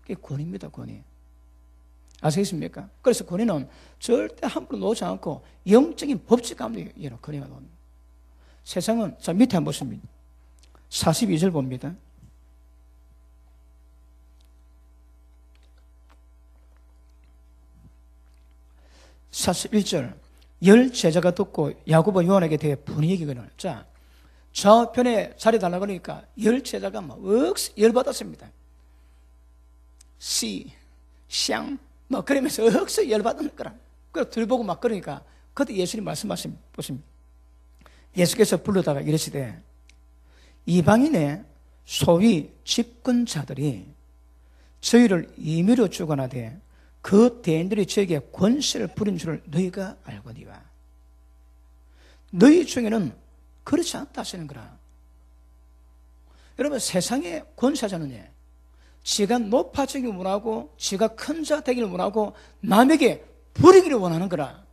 그게 권위입니다, 권위. 아시겠습니까? 그래서 권위는 절대 함부로 놓지 않고 영적인 법칙 가운데 권위가 나옵니다. 세상은, 자, 밑에 한번 보십니다. 42절 봅니다. (41절) 열 제자가 듣고 야고보 요한에게 대해 분위기거든요. 자, 좌편에 자리 달라고 하니까 열 제자가 막 억수 열받았습니다. 샹 그러면서 억수 열받는 거라. 그래서 둘 보고 막 그러니까 그때 예수님 말씀하십니다. 보십니다. 예수께서 불러다가 이르시되 이방인의 소위 집권자들이 저희를 임의로 주관하되 그 대인들이 저에게 권세를 부린 줄을 너희가 알거니와. 너희 중에는 그렇지 않다 하시는 거라. 여러분, 세상의 권세자는 지가 높아지기를 원하고 지가 큰 자 되기를 원하고 남에게 부리기를 원하는 거라.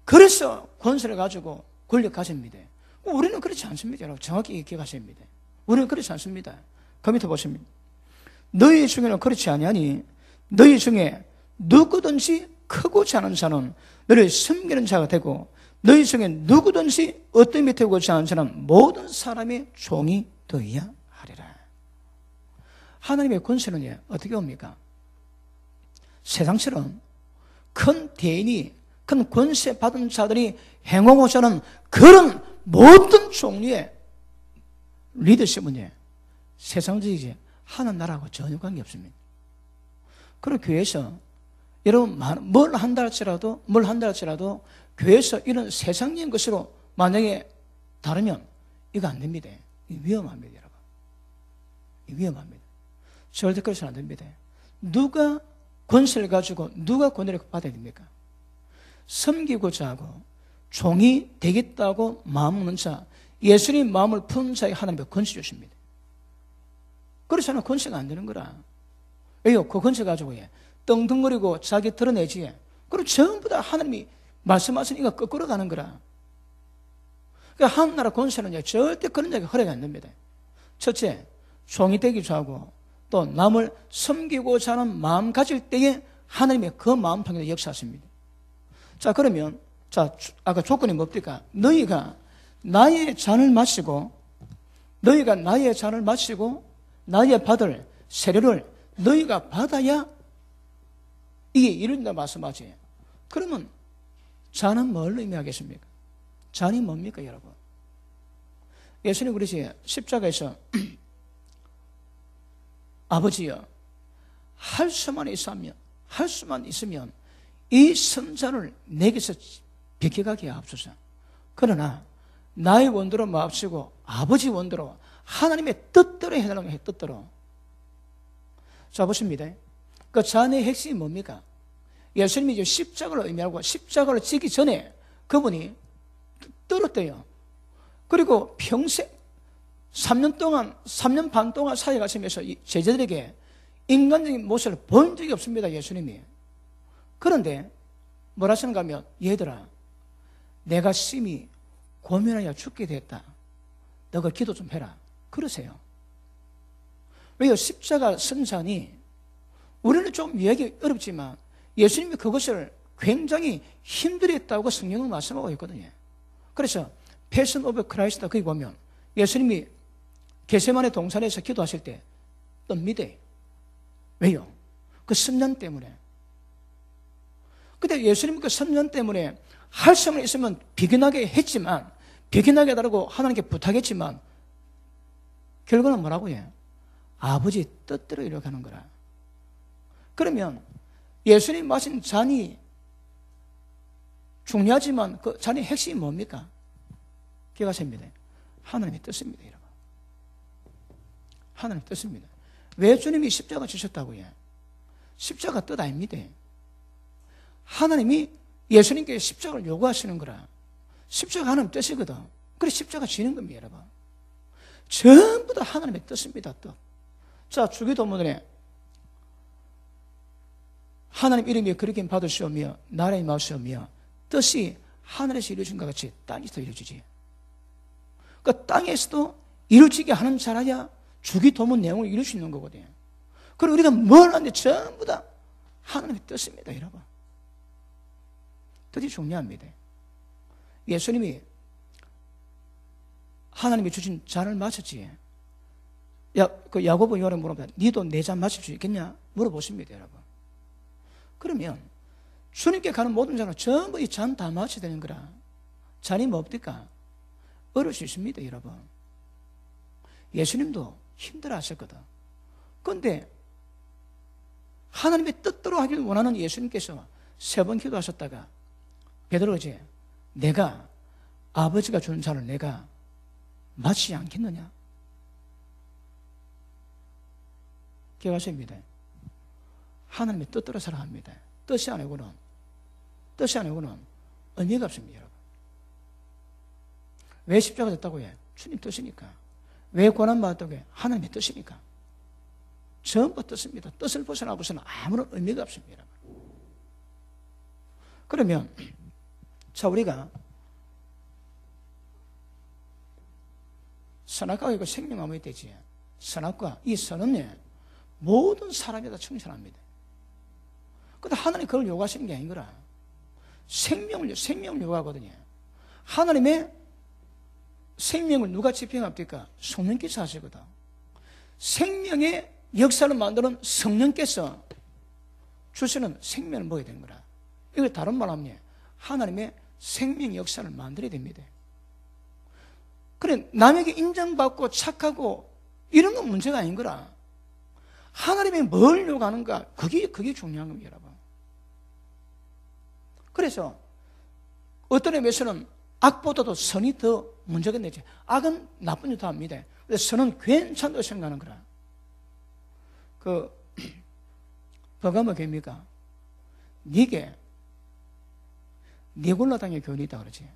그래서 권세를 가지고 권력 가집니다. 우리는 그렇지 않습니다. 여러분, 정확히 기억하셔야 합니다. 우리는 그렇지 않습니다. 그 밑에 보십니다. 너희 중에는 그렇지 아니하니 너희 중에 누구든지 크고 작은 자는 너를 섬기는 자가 되고 너희 중에 누구든지 어떤 밑에 오지 않은 자는 모든 사람의 종이 되어야 하리라. 하나님의 권세는 어떻게 옵니까? 세상처럼 큰 대인이, 큰 권세 받은 자들이 행하고자 하는 그런 모든 종류의 리더십은 세상적이지 하는 나라하고 전혀 관계없습니다. 그리고 교회에서 여러분 뭘 한다 할지라도 교회에서 이런 세상적인 것으로 만약에 다르면 이거 안 됩니다. 위험합니다, 여러분. 위험합니다. 절대 그래서는 안 됩니다. 누가 권세를 가지고 누가 권위를 받아야 됩니까? 섬기고자 하고 종이 되겠다고 마음 먹는 자, 예수님 마음을 푸는 자에게 하나님의 권세 주십니다. 그렇지 않으면 권세가 안 되는 거라. 왜요? 그 권세 가지고 떵떵거리고 자기 드러내지. 그럼 전부 다 하나님이 말씀하신 이거 거꾸로 가는 거라. 그러니까 하나나라 권세는 절대 그런 자에게 허락이 안 됩니다. 첫째, 종이 되기도 하고 또 남을 섬기고자 하는 마음 가질 때에 하나님의 그 마음 판결에 역사하십니다. 자, 그러면 아까 조건이 뭡니까? 너희가 나의 잔을 마시고 나의 받을 세례를 너희가 받아야 이게 이룬다 말씀하지. 그러면 잔은 뭘 의미하겠습니까? 잔이 뭡니까, 여러분? 예수님 그러지 십자가에서 아버지여 할 수만 있으면 이 선자를 내게서 비켜가게 하옵소서. 그러나 나의 원대로 마옵시고 아버지 원대로 하나님의 뜻대로 해달라고 해. 뜻대로. 자, 보십니다. 그 잔의 핵심이 뭡니까? 예수님이 이제 십자가를 의미하고 십자가를 지기 전에 그분이 떨었대요. 그리고 평생 3년 반 동안 살아가시면서 제자들에게 인간적인 모습을 본 적이 없습니다, 예수님이. 그런데 뭘 하시는가 하면, 얘들아, 내가 심히 고민하여 죽게 됐다. 너가 기도 좀 해라. 그러세요. 왜요? 십자가 선산이 우리는 좀 이해하기 어렵지만 예수님이 그것을 굉장히 힘들었다고 성경은 말씀하고 있거든요. 그래서 패션 오브 크라이스트 거기 보면 예수님이 겟세마네 동산에서 기도하실 때 떱니다. 왜요? 그 선전 때문에. 근데 예수님 그 선전 때문에 할 수만 있으면 비견하게 했지만, 비견하게 해달라고 하나님께 부탁했지만 결과는 뭐라고 해요? 아버지 뜻대로 이루어가는 거라. 그러면 예수님 마신 잔이 중요하지만 그 잔의 핵심이 뭡니까? 기억하십니다. 하나님의 뜻입니다, 여러분. 하나님의 뜻입니다. 왜 주님이 십자가 주셨다고요? 십자가 뜻 아닙니다. 하나님이 예수님께 십자가를 요구하시는 거라. 십자가 하나님 뜻이거든. 그래서 십자가 지는 겁니다, 여러분. 전부 다 하나님의 뜻입니다, 뜻. 자, 주기도문에 하나님 이름이 그렇게 받으시오며 나라의 마시오며 뜻이 하늘에서 이루어진 것 같이 땅에서도 이루어지지. 그 땅에서도 이루어지게 하는 자라야 주기도문 내용을 이룰 수 있는 거거든요. 그리고 우리가 뭘 하는데 전부 다 하나님의 뜻입니다, 여러분. 뜻이 중요합니다. 예수님이 하나님이 주신 잔을 마셨지. 그 야고보 요한에 물어보다 니도 내 잔 마실 수 있겠냐? 물어보십니다, 여러분. 그러면 주님께 가는 모든 잔은 전부 이 잔 다 마셔야 되는 거라. 잔이 뭐 없을까? 어려울 수 있습니다, 여러분. 예수님도 힘들어 하셨거든. 그런데 하나님의 뜻대로 하길 원하는 예수님께서 3번 기도하셨다가 베드로가 이제 내가 아버지가 주는 잔을 내가 마시지 않겠느냐? 기억하십니다. 하나님의 뜻대로 살아갑니다. 뜻이 아니고는 의미가 없습니다, 여러분. 왜 십자가 됐다고 해? 주님 뜻이니까. 왜 고난받았다고 해? 하나님의 뜻이니까. 전부 뜻입니다. 뜻을 벗어나고서는 아무런 의미가 없습니다, 여러분. 그러면 자, 우리가 선악과가 있고 생명나무에 되지. 선악과, 이 선은 모든 사람이 다 충실합니다. 근데 하나님이 그걸 요구하시는 게 아닌 거라. 생명을 요구하거든요. 하나님의 생명을 누가 집행합니까? 성령께서 하시거든. 생명의 역사를 만드는 성령께서 주시는 생명을 먹어야 되는 거라. 이걸 다른 말로 하면 하나님의 생명 역사를 만들어야 됩니다. 그래, 남에게 인정받고 착하고 이런 건 문제가 아닌 거라. 하나님이 뭘 요구하는가, 그게 중요한 겁니다, 여러분. 그래서 어떤 의미에서는 악보다도 선이 더 문제가 되지. 악은 나쁜 짓도 합니다. 근데 선은 괜찮다고 생각하는 거라. 버가모 교회입니까? 니게 니골라 당의 교훈이 있다 그러지.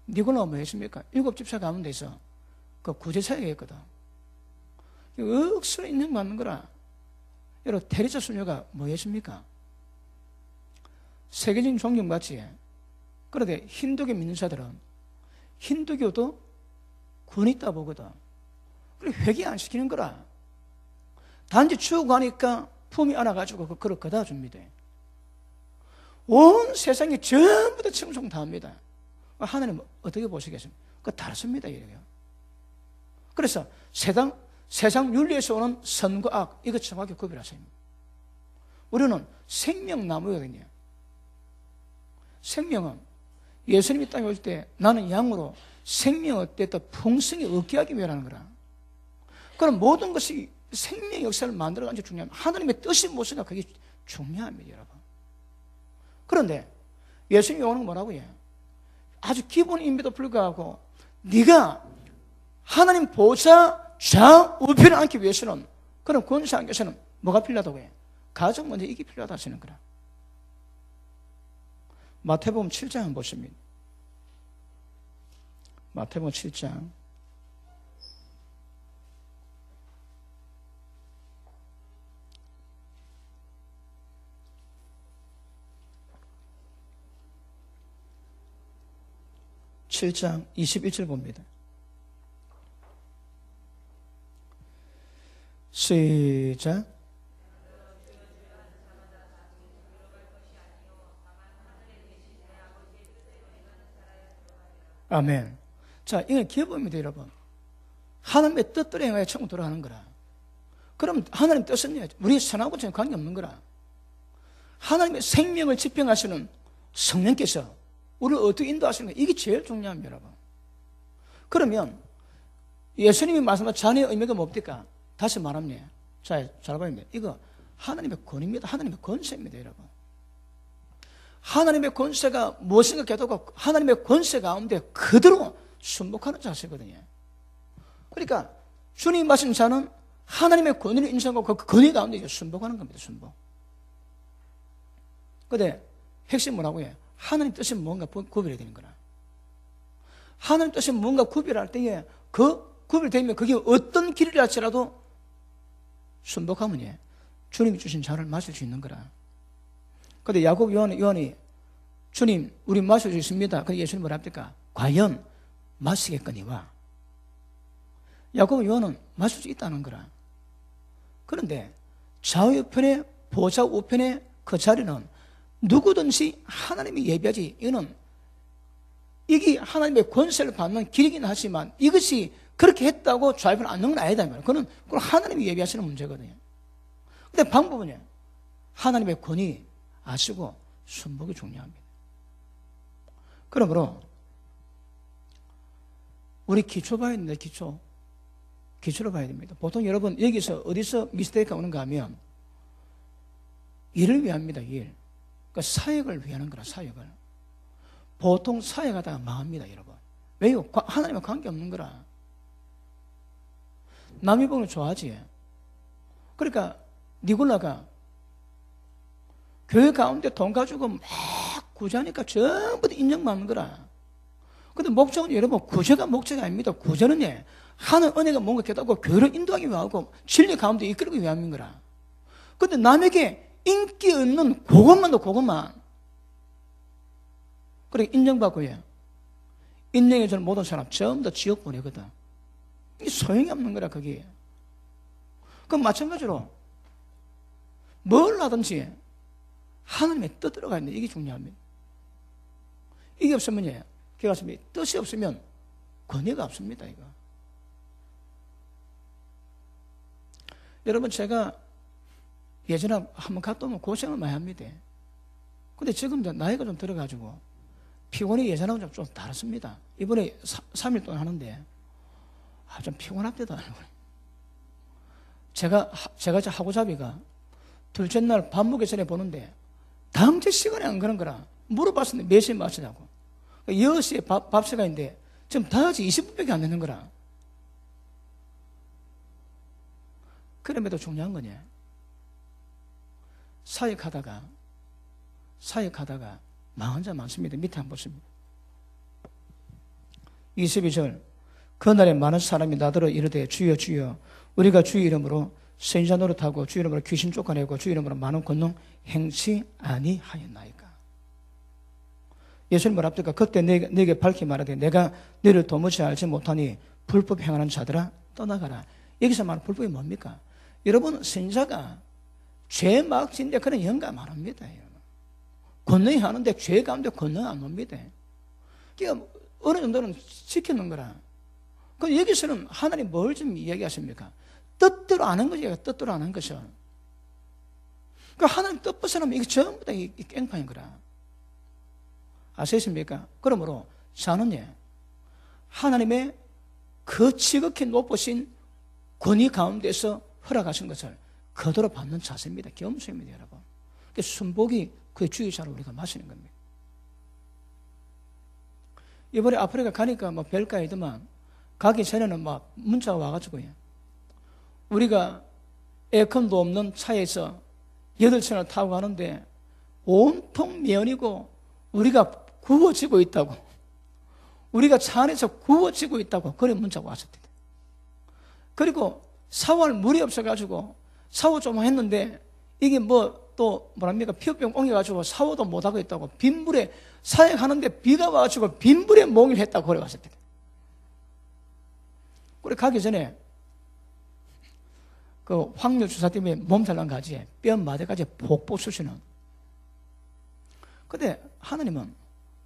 니골라가 뭐 했습니까? 7집사 가운데서 그 구제사역을 했거든. 억수로 있는 거 맞는 거라. 여러분, 테레사 수녀가 뭐 했습니까? 세계적인 존경받지. 그런데 힌두교 믿는 자들은 힌두교도 권위 있다 보거든. 그래, 회개 안 시키는 거라. 단지 추구하니까 품이 안아가지고 그걸 거다 줍니다. 온 세상이 전부 다 청송 다 합니다. 하나님 어떻게 보시겠습니까? 그거 다릅니다, 이래요. 그래서 세상 윤리에서 오는 선과 악, 이거 정확히 구별하세요. 우리는 생명나무거든요. 생명은 예수님이 땅에 올 때 나는 양으로 생명을 얻되 또 풍성히 얻게 하기 위하는 거라. 그럼 모든 것이 생명 역사를 만들어가는 게 중요합니다. 하나님의 뜻이 무엇인가 그게 중요합니다, 여러분. 그런데 예수님이 오는 건 뭐라고 해요? 아주 기본임에도 불구하고 네가 하나님 보좌 좌우편에 앉기 위해서는 그런 권세 안에서는 뭐가 필요하다고 해요? 가정 먼저 이게 필요하다 하시는 거라. 마태복음 7장 한번 보십니다. 마태복음 7장 7장 21절 봅니다. 시작. 아멘. 자, 이건 기업입니다, 여러분. 하나님의 뜻대로 행하여 천국 들어가는 거라. 그럼 하나님 뜻은 우리 선하고 전혀 관계없는 거라. 하나님의 생명을 집행하시는 성령께서 우리를 어떻게 인도하시는 거, 이게 제일 중요합니다, 여러분. 그러면 예수님이 말씀하신 자녀의 의미가 뭡니까? 다시 말합니다. 자, 잘 봐야 됩니다. 이거 하나님의 권위입니다. 하나님의 권세입니다, 여러분. 하나님의 권세가 무엇인가 깨닫고 하나님의 권세 가운데 그대로 순복하는 자세거든요. 그러니까 주님이 마신 자는 하나님의 권위를 인정하고 그 권위 가운데 순복하는 겁니다, 순복. 근데 핵심 뭐라고 해요? 하나님 뜻이 뭔가 구별해야 되는 거라. 하나님 뜻이 뭔가 구별할 때에 그 구별되면 그게 어떤 길이라 할지라도 순복하면 주님이 주신 잔을 마실 수 있는 거라. 근데 야곱 요한이 주님 우리 마실 수 있습니다. 근데 예수님 뭐라 합니까? 과연 마시겠거니와. 야곱 요한은 마실 수 있다는 거라. 그런데 좌우편에 보좌 우편에 그 자리는 누구든지 하나님이 예비하지. 이게 하나님의 권세를 받는 길이긴 하지만 이것이 그렇게 했다고 좌우편 앉는 건 아니다. 그건 하나님이 예비하시는 문제거든요. 근데 방법은요, 하나님의 권위 아시고 순복이 중요합니다. 그러므로 우리 기초 봐야 됩니다. 기초로 봐야 됩니다. 보통 여러분 여기서 어디서 미스테이크가 오는가 하면 일을 위합니다. 일. 그러니까 사역을 위하는 거라. 사역을. 보통 사역하다가 망합니다. 여러분. 왜요? 하나님과 관계없는 거라. 남이 보면 좋아하지. 그러니까 니골라가 교회 가운데 돈 가지고 막 구제하니까 전부 다 인정받는 거라. 근데 목적은 여러분 구제가 목적이 아닙니다. 구제는 하는 은혜가 뭔가 깨닫고 교회를 인도하기 위하고 진리 가운데 이끌기 위함인 거라. 근데 남에게 인기 없는 그것만 그래 인정받고요. 인정해주는 모든 사람 전부 다 지옥 보내거든. 이게 소용이 없는 거라 그게. 그럼 마찬가지로 뭘 하든지 하나님의 뜻대로 가야 돼. 이게 중요합니다. 이게 없으면 뜻이 없으면 권위가 없습니다. 이거. 여러분 제가 예전에 한번 갔다 오면 고생을 많이 합니다. 근데 지금 나이가 좀 들어가지고 피곤이 예전하고 좀 다릅니다. 이번에 3일 동안 하는데 좀 피곤합니다. 제가 하고잡이가 둘째 날 밥 먹기 전에 보는데 당제 시간에 안 가는 거라. 물어봤는데 몇 시에 마시냐고. 10시에 밥 시간인데 지금 다 같이 20분밖에 안 되는 거라. 그럼에도 중요한 거냐. 사역하다가 망한 자 많습니다. 밑에 한번 보십니다. 22절 그날에 많은 사람이 나더러 이르되 주여 주여 우리가 주의 이름으로 선지자 노릇하고 주의 이름으로 귀신 쫓아내고 주의 이름으로 많은 권능 행치 아니하였나이까. 예수님 뭐랍니까? 그때 내게 밝히 말하되 내가 너를 도무지 알지 못하니 불법 행하는 자들아 떠나가라. 여기서 말하는 불법이 뭡니까? 여러분 선지자가 죄 막 짓는데 그런 영감 안 합니다. 권능이 하는데 죄 가운데 권능 안 옵니다. 그러니까 어느 정도는 지키는 거라. 그럼 여기서는 하나님 뭘 좀 이야기하십니까? 뜻대로 안 한 거죠. 뜻대로 안 한 것은. 그러니까 하나님 뜻 벗어나면 이게 전부 다 깽판인 거라. 아시겠습니까? 그러므로 자는 하나님의 그 지극히 높으신 권위 가운데서 허락하신 것을 그대로 받는 자세입니다. 겸손입니다, 여러분. 그러니까 순복이 그 주의자로 우리가 마시는 겁니다. 이번에 아프리카 가니까 뭐 별가이더만 가기 전에는 막 문자가 와가지고요. 우리가 에어컨도 없는 차에서 8시간을 타고 가는데 온통 면이고 우리가 구워지고 있다고. 우리가 차 안에서 구워지고 있다고 그런 문자가 왔었대요. 그리고 샤워할 물이 없어가지고 샤워 좀 했는데 이게 뭐랍니까? 피부병 옮겨가지고 샤워도 못하고 있다고. 빗물에 사역하는데 비가 와가지고 빗물에 목욕을 했다고 그래 왔었대요. 그래 가기 전에 그 확률 주사 때문에 몸살 난 가지에 뼈 마디까지 폭폭 쑤시는. 근데 하나님은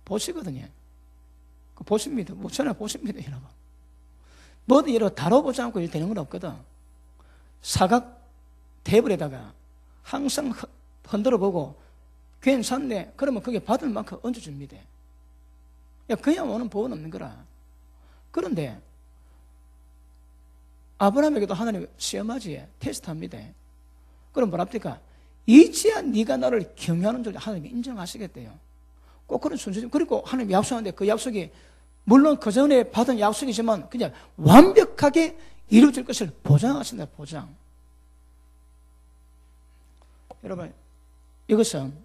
보시거든요. 보십니다. 뭐 전에 보십니다, 여러분. 뭐든 이렇게 다뤄보지 않고 일 되는 건 없거든. 사각 테이블에다가 항상 흔들어 보고 괜찮네. 그러면 그게 받을 만큼 얹어줍니다. 그냥 오는 법은 없는 거라. 그런데 아브라함에게도 하나님 시험하지 테스트합니다. 그럼 뭐랍니까? 이제야 네가 나를 경외하는 줄 하나님이 인정하시겠대요. 꼭 그런 순서죠. 그리고 하나님 약속하는데 그 약속이 물론 그 전에 받은 약속이지만 그냥 완벽하게 이루어질 것을 보장하신다. 보장. 여러분 이것은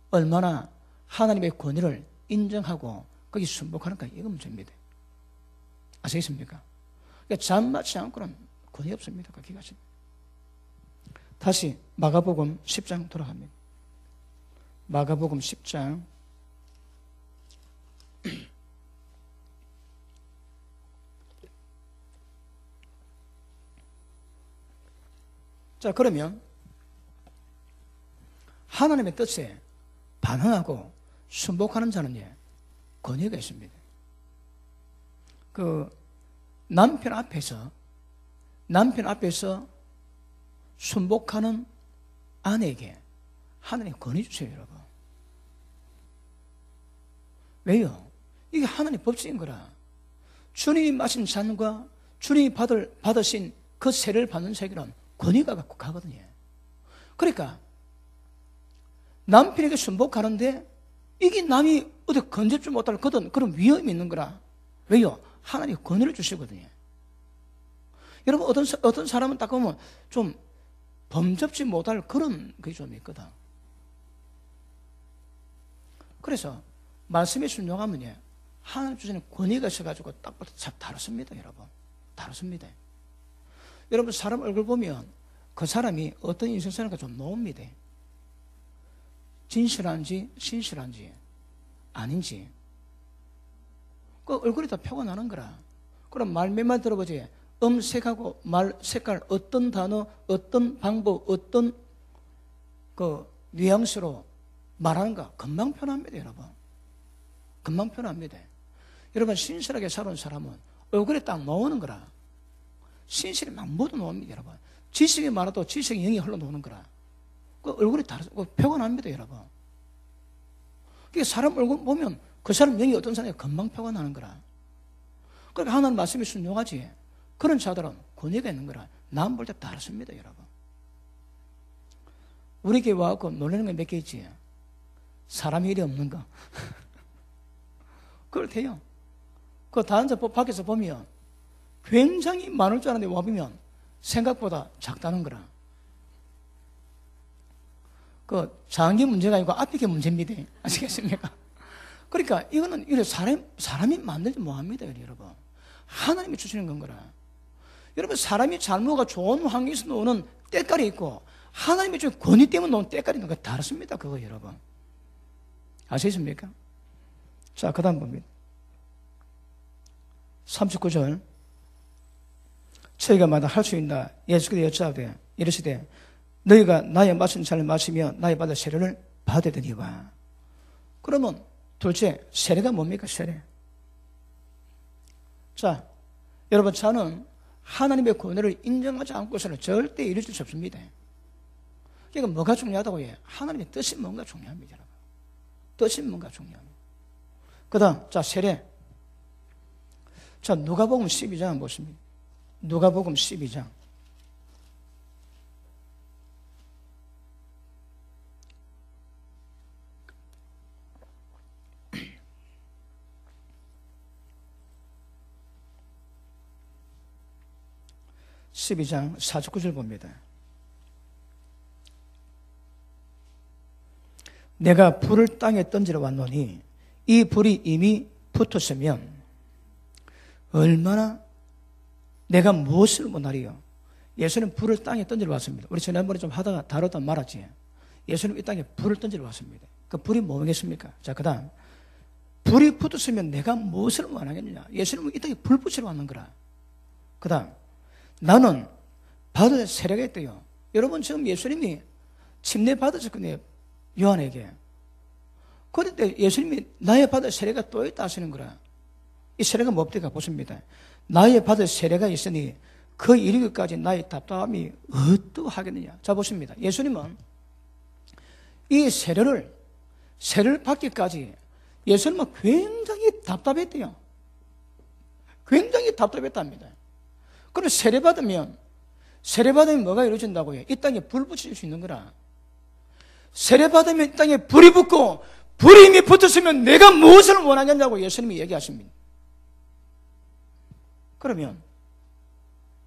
얼마나 하나님의 권위를 인정하고 거기 순복하는가 이거 문제입니다. 아시겠습니까? 그러니까 잠 맞지 않고는 권위 없습니다. 그 기가 다시 마가복음 10장 돌아갑니다. 마가복음 10장 자 그러면 하나님의 뜻에 반응하고 순복하는 자는 권위가 있습니다. 그 남편 앞에서 순복하는 아내에게 하나님 권위 주세요, 여러분. 왜요? 이게 하나님 법칙인 거라. 주님이 마신 잔과 주님이 받으신 그 세례를 받는 세계는 권위가 갖고 가거든요. 그러니까 남편에게 순복하는데 이게 남이 어디 건져주지 못할 그런 위험이 있는 거라. 왜요? 하나님이 권위를 주시거든요. 여러분, 어떤 사람은 딱 보면 좀 범접지 못할 그런 게 좀 있거든. 그래서 말씀에 순종하면 하나님 주시는 권위가 있어가지고 딱 봐도 참 다릅니다, 여러분. 다릅니다. 여러분, 사람 얼굴 보면 그 사람이 어떤 인생 사는가 좀 나옵니다. 진실한지 신실한지 아닌지 그 얼굴이 다 표가 나는 거라. 그럼 말 몇 마디 들어보지. 음색하고 말 색깔, 어떤 단어, 어떤 방법, 어떤 그 뉘앙스로 말하는가 금방 표현합니다, 여러분. 금방 표현합니다. 여러분, 신실하게 살아온 사람은 얼굴에 딱 나오는 거라. 신실이 막 모두 나옵니다, 여러분. 지식이 많아도 지식이 영이 흘러나오는 거라. 그 얼굴이 표가 납니다, 여러분. 그러니까 사람 얼굴 보면 그 사람 영이 어떤 사람이 금방 표가 나는 거라. 그러니까 하나님 말씀이 순종하지. 그런 자들은 권위가 있는 거라. 남 볼 때 다릅니다, 여러분. 우리 교회 와서 놀라는 게 몇 개 있지. 사람이 일이 없는 거. 그렇대요. 그 다른 밖에서 보면 굉장히 많을 줄 알았는데 와보면 생각보다 작다는 거라. 그 장기 문제가 아니고 앞에 게 문제입니다. 아시겠습니까? 그러니까 이거는 사람이 만들지 뭐합니다, 여러분. 하나님이 주시는 건 거라. 여러분, 사람이 잘못가 좋은 환경에서 노는 때깔이 있고 하나님의 좀 권위 때문에 노는 때깔이 있는 거 다릅니다, 그거 여러분. 아시겠습니까? 자, 그 다음 봅니다. 39절. 저희가 마다 할 수 있나? 예수께서 여짜오되 이르시되 너희가 나의 마신 잔을 마시며 나의 받을 세례를 받아야 되니와. 그러면 둘째, 세례가 뭡니까? 세례. 자, 여러분, 저는 하나님의 권위를 인정하지 않고서는 절대 이루어질 수 없습니다. 그러니까 뭐가 중요하다고 해요? 하나님의 뜻이 뭔가 중요합니다, 여러분. 뜻이 뭔가 중요합니다. 그 다음, 자, 세례. 자, 누가복음 12장 보십니다. 누가복음 12장. (12장) 49절 봅니다. 내가 불을 땅에 던지러 왔노니 이 불이 이미 붙었으면 얼마나 내가 무엇을 못하리요. 예수는 불을 땅에 던지러 왔습니다. 우리 지난번에 좀 하다가 다루다 말았지. 예수는 이 땅에 불을 던지러 왔습니다. 그 불이 뭐겠습니까? 자, 그 다음, 불이 붙었으면 내가 무엇을 원하겠느냐. 예수는 이 땅에 불 붙이러 왔는 거라. 그 다음, 나는 받을 세례가 있대요. 여러분, 지금 예수님이 침례 받으셨거든요, 요한에게. 그런데 예수님이 나의 받을 세례가 또 있다 하시는 거라. 이 세례가 뭡니까? 보십니다. 나의 받을 세례가 있으니 그 이르기까지 나의 답답함이 어떠하겠느냐. 자, 보십니다. 예수님은 이 세례를 받기까지 예수님은 굉장히 답답했대요. 굉장히 답답했답니다. 그럼 세례 받으면 뭐가 이루어진다고요? 이 땅에 불 붙일 수 있는 거라. 세례 받으면 이 땅에 불이 붙고 불이 이미 붙었으면 내가 무엇을 원하겠냐고 예수님이 얘기하십니다. 그러면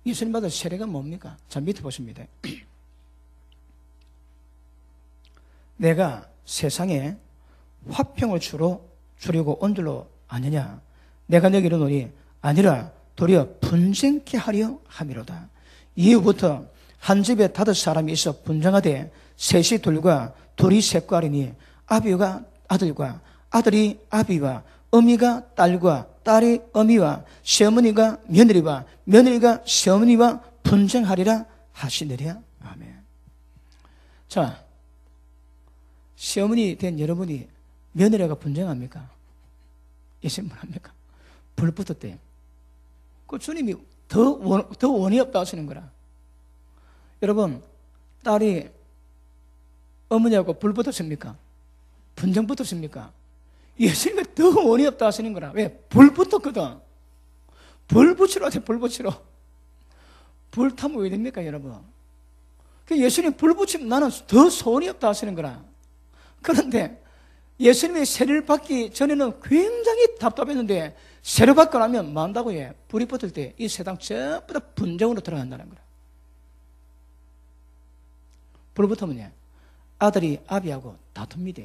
예수님 받은 세례가 뭡니까? 자, 밑에 보십니다. 내가 세상에 화평을 주려고 온 줄로 아느냐? 내가 너에게 이르노니 아니라 도리어 분쟁케 하려 함이로다. 이후부터 한 집에 5사람이 있어 분쟁하되 셋이 둘과 둘이 셋과 하리니 아비가 아들과 아들이 아비와 어미가 딸과 딸이 어미와 시어머니가 며느리와 며느리가 시어머니와 분쟁하리라 하시느랴. 아멘. 자, 시어머니 된 여러분이 며느리가 분쟁합니까? 예수님 합니까? 불 붙었대요. 그 주님이 더 원이 없다 하시는 거라. 여러분, 딸이 어머니하고 불 붙었습니까? 분쟁 붙었습니까? 예수님이 더 원이 없다 하시는 거라. 왜? 불 붙었거든. 불 붙이러 하세요, 불 붙이러. 불 타면 왜 됩니까, 여러분? 예수님 불 붙이면 나는 더 소원이 없다 하시는 거라. 그런데 예수님의 세례를 받기 전에는 굉장히 답답했는데 세례 받고 나면 뭐 한다고 해? 불이 붙을 때 이 세상 전부 다 분쟁으로 들어간다는 거라. 불 붙으면 아들이 아비하고 다툽니다.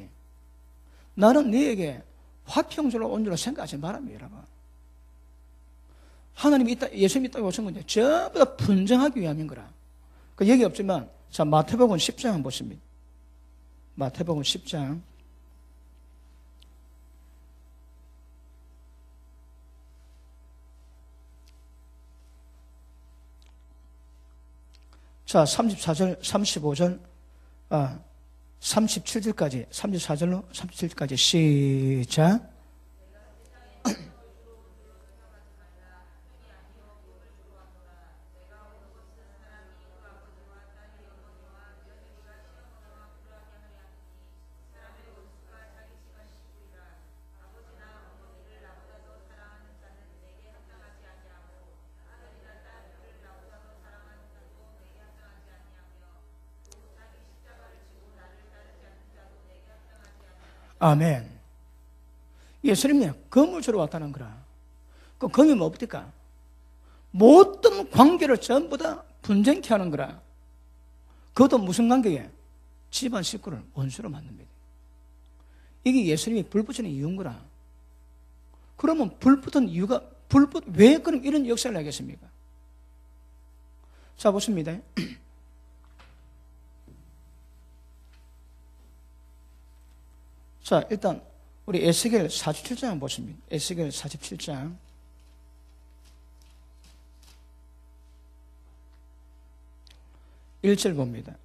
나는 너에게 화평주로 온 줄로 생각하지 말아요, 여러분. 하나님이 있다, 예수님이 있다고 오신 건데 전부 다 분쟁하기 위함인 거라. 그 얘기 없지만, 자, 마태복음 10장 한번 보십니다. 마태복음 10장. 자, 34절, 35절, 37절까지, 34절로 37절까지 시작. 아멘. 예수님이 검을 주러 왔다는 거라. 그 검이 뭡니까? 모든 관계를 전부 다 분쟁케 하는 거라. 그것도 무슨 관계에? 집안 식구를 원수로 만듭니다. 이게 예수님이 불 붙이는 이유인 거라. 그러면 불 붙은 이유가, 왜 그럼 이런 역사를 하겠습니까? 자, 보십니다. 자, 일단 우리 에스겔 47장 보십니다. 에스겔 47장. (1절) 봅니다.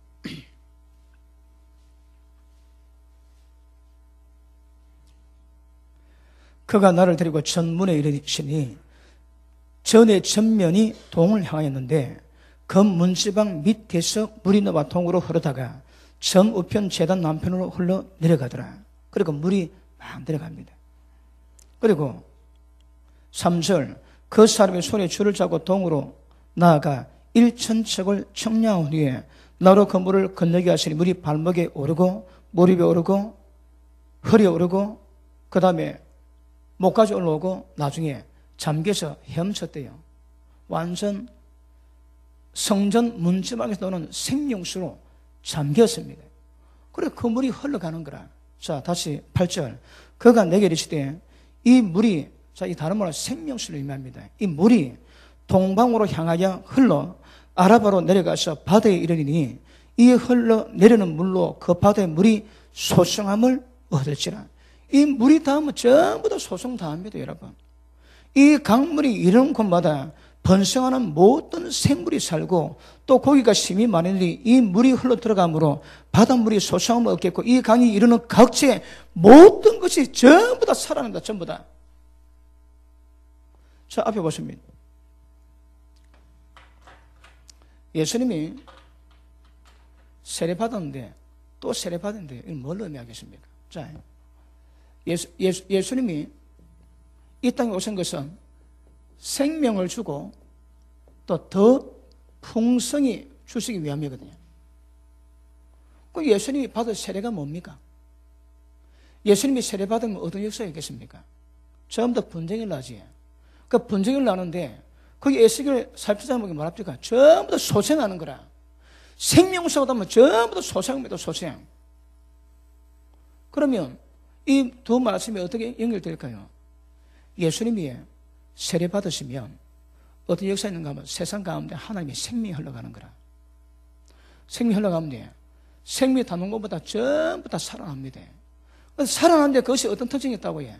그가 나를 데리고 전문에 이르시니 전의 전면이 동을 향하였는데 검 문지방 밑에서 물이 너와 동으로 흐르다가 정 우편 제단 남편으로 흘러 내려가더라. 그리고 물이 막 내려갑니다. 그리고 3절, 그 사람의 손에 줄을 잡고 동으로 나아가 1,000척을 청량한 후에 나로 그 물을 건너게 하시니 물이 발목에 오르고 무릎에 오르고 허리에 오르고 그 다음에 목까지 올라오고 나중에 잠겨서 헤엄쳤대요. 완전 성전 문지방에서 나오는 생명수로 잠겼습니다. 그래서 그 물이 흘러가는 거라. 자, 다시 8절. 그가 내게 이르시되 이 물이, 자, 이 다른 말로 생명수를 의미합니다. 이 물이 동방으로 향하여 흘러 아라바로 내려가서 바다에 이르리니 이 흘러 내리는 물로 그 바다의 물이 소성함을 얻을지라. 이 물이 닿으면 전부 다 소성 닿습니다, 여러분. 이 강물이 이런 곳마다 번성하는 모든 생물이 살고 또 고기가 심히 많으니 이 물이 흘러 들어가므로 바닷물이 소성함을 얻겠고 이 강이 이루는 각지의 모든 것이 전부 다 살아난다, 전부 다. 자, 앞에 보십니다. 예수님이 세례받았는데 또 세례받았는데 이건 뭘 의미하겠습니까? 자, 예수님이 이 땅에 오신 것은 생명을 주고 또 더 풍성히 주시기 위함이거든요. 그 예수님이 받은 세례가 뭡니까? 예수님이 세례받으면 어떤 역사가 있겠습니까? 전부 다 분쟁이 나지. 그 분쟁이 나는데 거기 에스겔 47장 보면 뭐랍니까? 전부 다 소생하는 거라. 생명수가 하면 전부 다 소생입니다, 소생. 그러면 이 두 말씀이 어떻게 연결될까요? 예수님이 세례 받으시면 어떤 역사가 있는가 하면 세상 가운데 하나님의 생명이 흘러가는 거라. 생명이 흘러가면 생명이 닿는 것보다 전부 다 살아납니다. 살아나는데 그것이 어떤 특징이 있다고 해?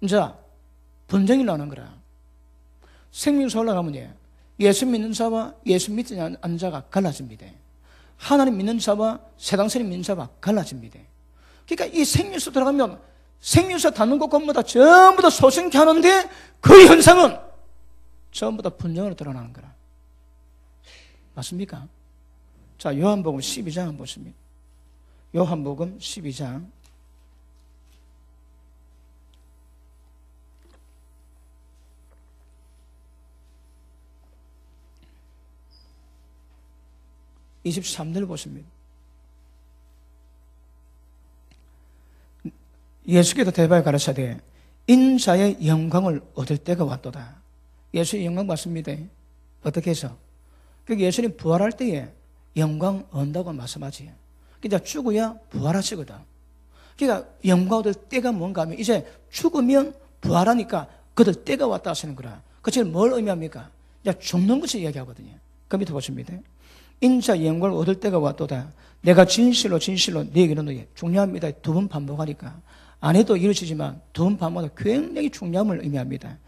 자, 분쟁이 나는 거라. 생명수 올라가면 예수 믿는 자와 예수 믿지 않는 자가 갈라집니다. 하나님 믿는 자와 세상선이 믿는 자가 갈라집니다. 그러니까 이 생명수 들어가면 생명수 닿는 곳곳마다 전부 다 소생케 하는데 그 현상은 전부 다 분명으로 드러나는 거라. 맞습니까? 자, 요한복음 12장 보십니다. 요한복음 12장 23절 보십니다. 예수께서 대바에 가라사대 인자의 영광을 얻을 때가 왔도다. 예수의 영광 받습니다. 어떻게 해서? 예수님 부활할 때에 영광 얻는다고 말씀하지. 그러니까 죽어야 부활하시거든. 그러니까 영광 얻을 때가 뭔가 하면 이제 죽으면 부활하니까 그들 때가 왔다 하시는 거라. 그것이 뭘 의미합니까? 이제 죽는 것을 이야기하거든요. 그 밑에 보십니다. 인자 영광을 얻을 때가 왔도다. 내가 진실로 네게 이르노니. 중요합니다. 두 번 반복하니까. 안 해도 이루어지지만 두 번 반복하면 굉장히 중요함을 의미합니다.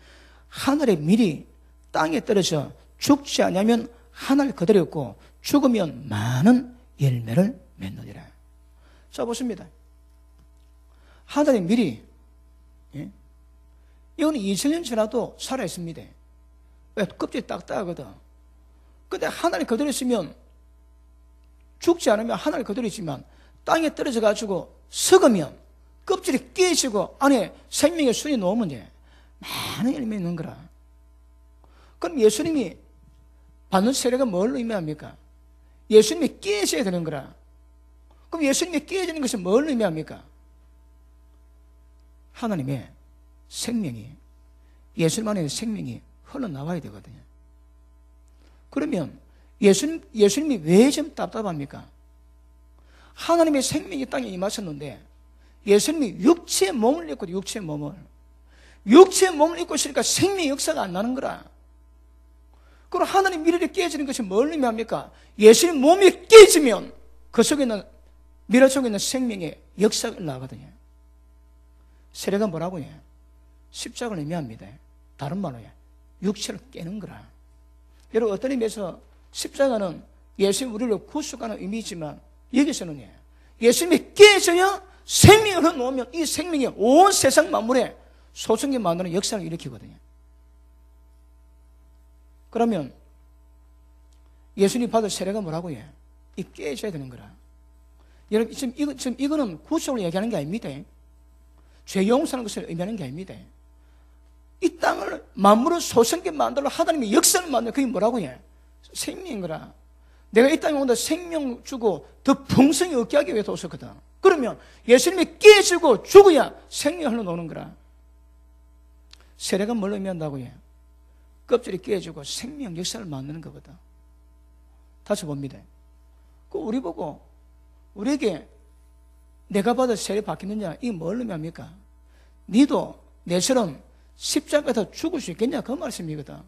하늘의 밀이 땅에 떨어져 죽지 않으면 하늘 그대로 있고 죽으면 많은 열매를 맺느니라. 자, 보십니다. 하늘의 밀이, 예? 이거는 2000년 지나도 살아있습니다. 왜? 껍질이 딱딱하거든. 근데 하늘이 그대로 있으면 죽지 않으면 하늘이 그대로 있지만 땅에 떨어져 가지고 썩으면 껍질이 깨지고 안에 생명의 순이 놓으면 많은 열매 있는 거라. 그럼 예수님이 받는 세례가 뭘 의미합니까? 예수님이 깨져야 되는 거라. 그럼 예수님이 깨지는 것이 뭘 의미합니까? 하나님의 생명이, 예수님 안에 생명이 흘러나와야 되거든요. 그러면 예수님이 왜 좀 답답합니까? 하나님의 생명이 땅에 임하셨는데 예수님이 육체의 몸을 입고, 육체의 몸을 입고 있으니까 생명의 역사가 안 나는 거라. 그럼 하나님 미래를 깨지는 것이 뭘 의미합니까? 예수님 몸이 깨지면 그 속에 있는, 미래 속에 있는 생명의 역사가 나거든요. 세례가 뭐라고 해? 십자가를 의미합니다. 다른 말로 해. 육체를 깨는 거라. 여러분, 어떤 의미에서 십자가는 예수님 우리를 구속하는 의미지만 여기서는 예수님이 깨져야 생명이 흘러놓으면 이 생명이 온 세상 만물에 소성게 만드는 역사를 일으키거든요. 그러면 예수님 받을 세례가 뭐라고 해? 이 깨져야 되는 거라. 여러분, 지금 이거는 구속을 얘기하는 게 아닙니다. 죄 용서하는 것을 의미하는 게 아닙니다. 이 땅을 만물을 소성게 만들어 하나님의 역사를 만들어. 그게 뭐라고 해? 생명인 거라. 내가 이 땅에 온다 생명 주고 더 풍성히 얻게 하기 위해서 오셨거든. 그러면 예수님이 깨지고 죽어야 생명이 흘러나오는 거라. 세례가 뭘 의미한다고 해? 껍질이 깨지고 생명 역사를 만드는 거거든. 다시 봅니다. 그 우리 보고 우리에게 내가 받을 세례 받겠느냐, 이게 뭘 의미합니까? 니도 내처럼 십자가에서 죽을 수 있겠냐, 그 말씀이거든.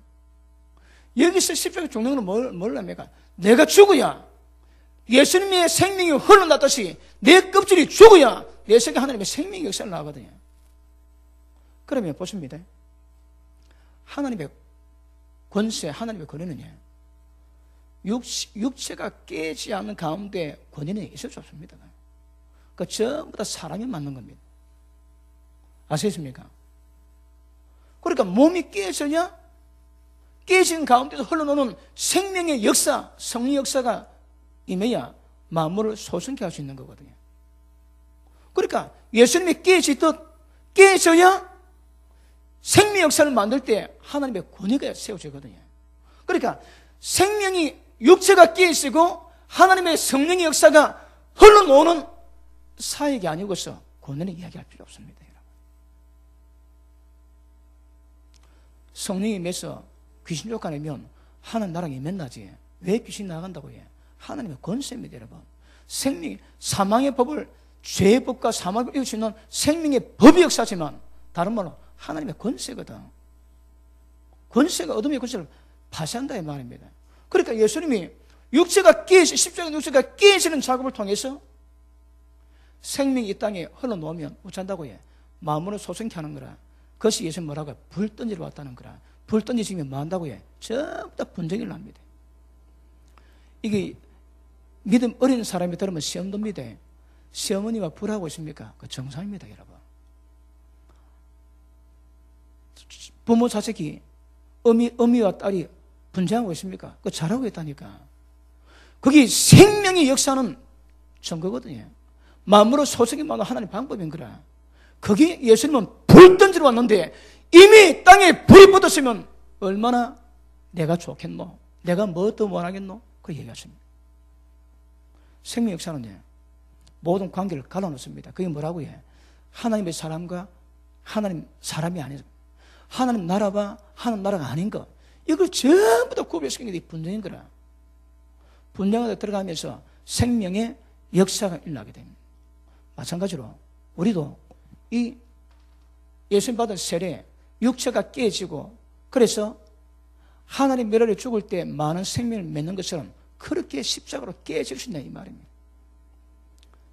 여기서 십자가에 죽는 건 뭘 의미합니까? 내가 죽어야 예수님의 생명이 흘러났듯이 내 껍질이 죽어야 내 속에 하나님의 생명의 역사를 나거든요. 그러면 보십니다. 하나님의 권세, 하나님의 권위는 육체가 깨지 않는 가운데 권위는 있을 수 없습니다. 그 전부 다 사람이 맞는 겁니다. 아시겠습니까? 그러니까 몸이 깨져야 깨진 가운데서 흘러나오는 생명의 역사, 성령 역사가 임해야 만물을 소성케 할 수 있는 거거든요. 그러니까 예수님이 깨지듯 깨져야 생명 역사를 만들 때 하나님의 권위가 세워지거든요. 그러니까 생명이 육체가 깨지고 하나님의 성령의 역사가 흘러나오는 사역이 아니고서 권위는 이야기할 필요 없습니다. 성령이 임해서 귀신 쫓아내면 하나님 나라가 임했나지. 왜 귀신 나간다고 해? 하나님의 권세입니다, 여러분. 생명, 사망의 법을, 죄의 법과 사망의 법을 이룰 수 있는 생명의 법이 역사지만 다른 말로 하나님의 권세거든. 권세가 어둠의 권세를 파쇄한다 이 말입니다. 그러니까 예수님이 육체가 깨지, 십자가 육체가 깨지는 작업을 통해서 생명이 이 땅에 흘러놓으면 어쩐다고 해? 마음으로 소생케 하는 거라. 그것이 예수님 뭐라고 해? 불 던지러 왔다는 거라. 불 던지시면 뭐 한다고 해? 전부 다 분쟁을 납니다. 이게 믿음 어린 사람이 들으면 시험 돕니다. 시어머니와 불하고 있습니까? 그 정상입니다, 여러분. 부모 자식이 어미와 딸이 분쟁하고 있습니까? 그 잘하고 있다니까. 그게 생명의 역사는 증거거든요. 마음으로 소식이 많은 하나님 방법인 거라. 거기 예수님은 불 던지러 왔는데 이미 땅에 불이 붙었으면 얼마나 내가 좋겠노? 내가 뭐 더 원하겠노? 그 얘기하십니다. 생명 역사는요, 모든 관계를 갈라놓습니다. 그게 뭐라고 해? 하나님의 사람과 하나님 사람이 아니죠. 하나님 나라와 하나님 나라가 아닌 거. 이걸 전부 다 구별시키는 게 분쟁인 거라. 분쟁에 들어가면서 생명의 역사가 일어나게 됩니다. 마찬가지로 우리도 이 예수님 받은 세례, 육체가 깨지고 그래서 하나님 멸하려 죽을 때 많은 생명을 맺는 것처럼 그렇게 십자가로 깨질 수 있다 이 말입니다.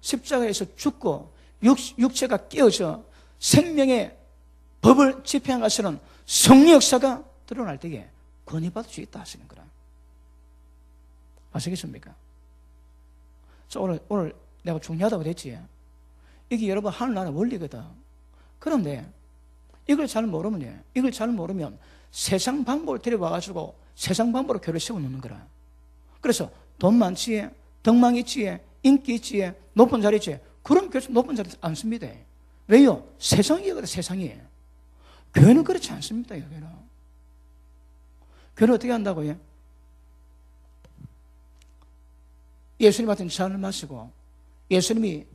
십자가에서 죽고 육체가 깨어져 생명의 법을 집행한 것처럼 성령 역사가 드러날 때에 권위받을 수 있다 하시는 거라. 아시겠습니까? 오늘 내가 중요하다고 그랬지. 이게 여러분 하늘나라 원리거든. 그런데 이걸 잘 모르면 세상 방법을 데려와가지고 세상 방법으로 교회를 세워놓는 거라. 그래서 돈 많지에, 덕망 있지에, 인기 있지에, 높은 자리 있지에, 그런 교회 높은 자리 안 씁니다. 왜요? 세상이거든, 세상이. 교회는 그렇지 않습니다, 교회는. 교회는 어떻게 한다고요? 예수님 같은 잔을 마시고 예수님이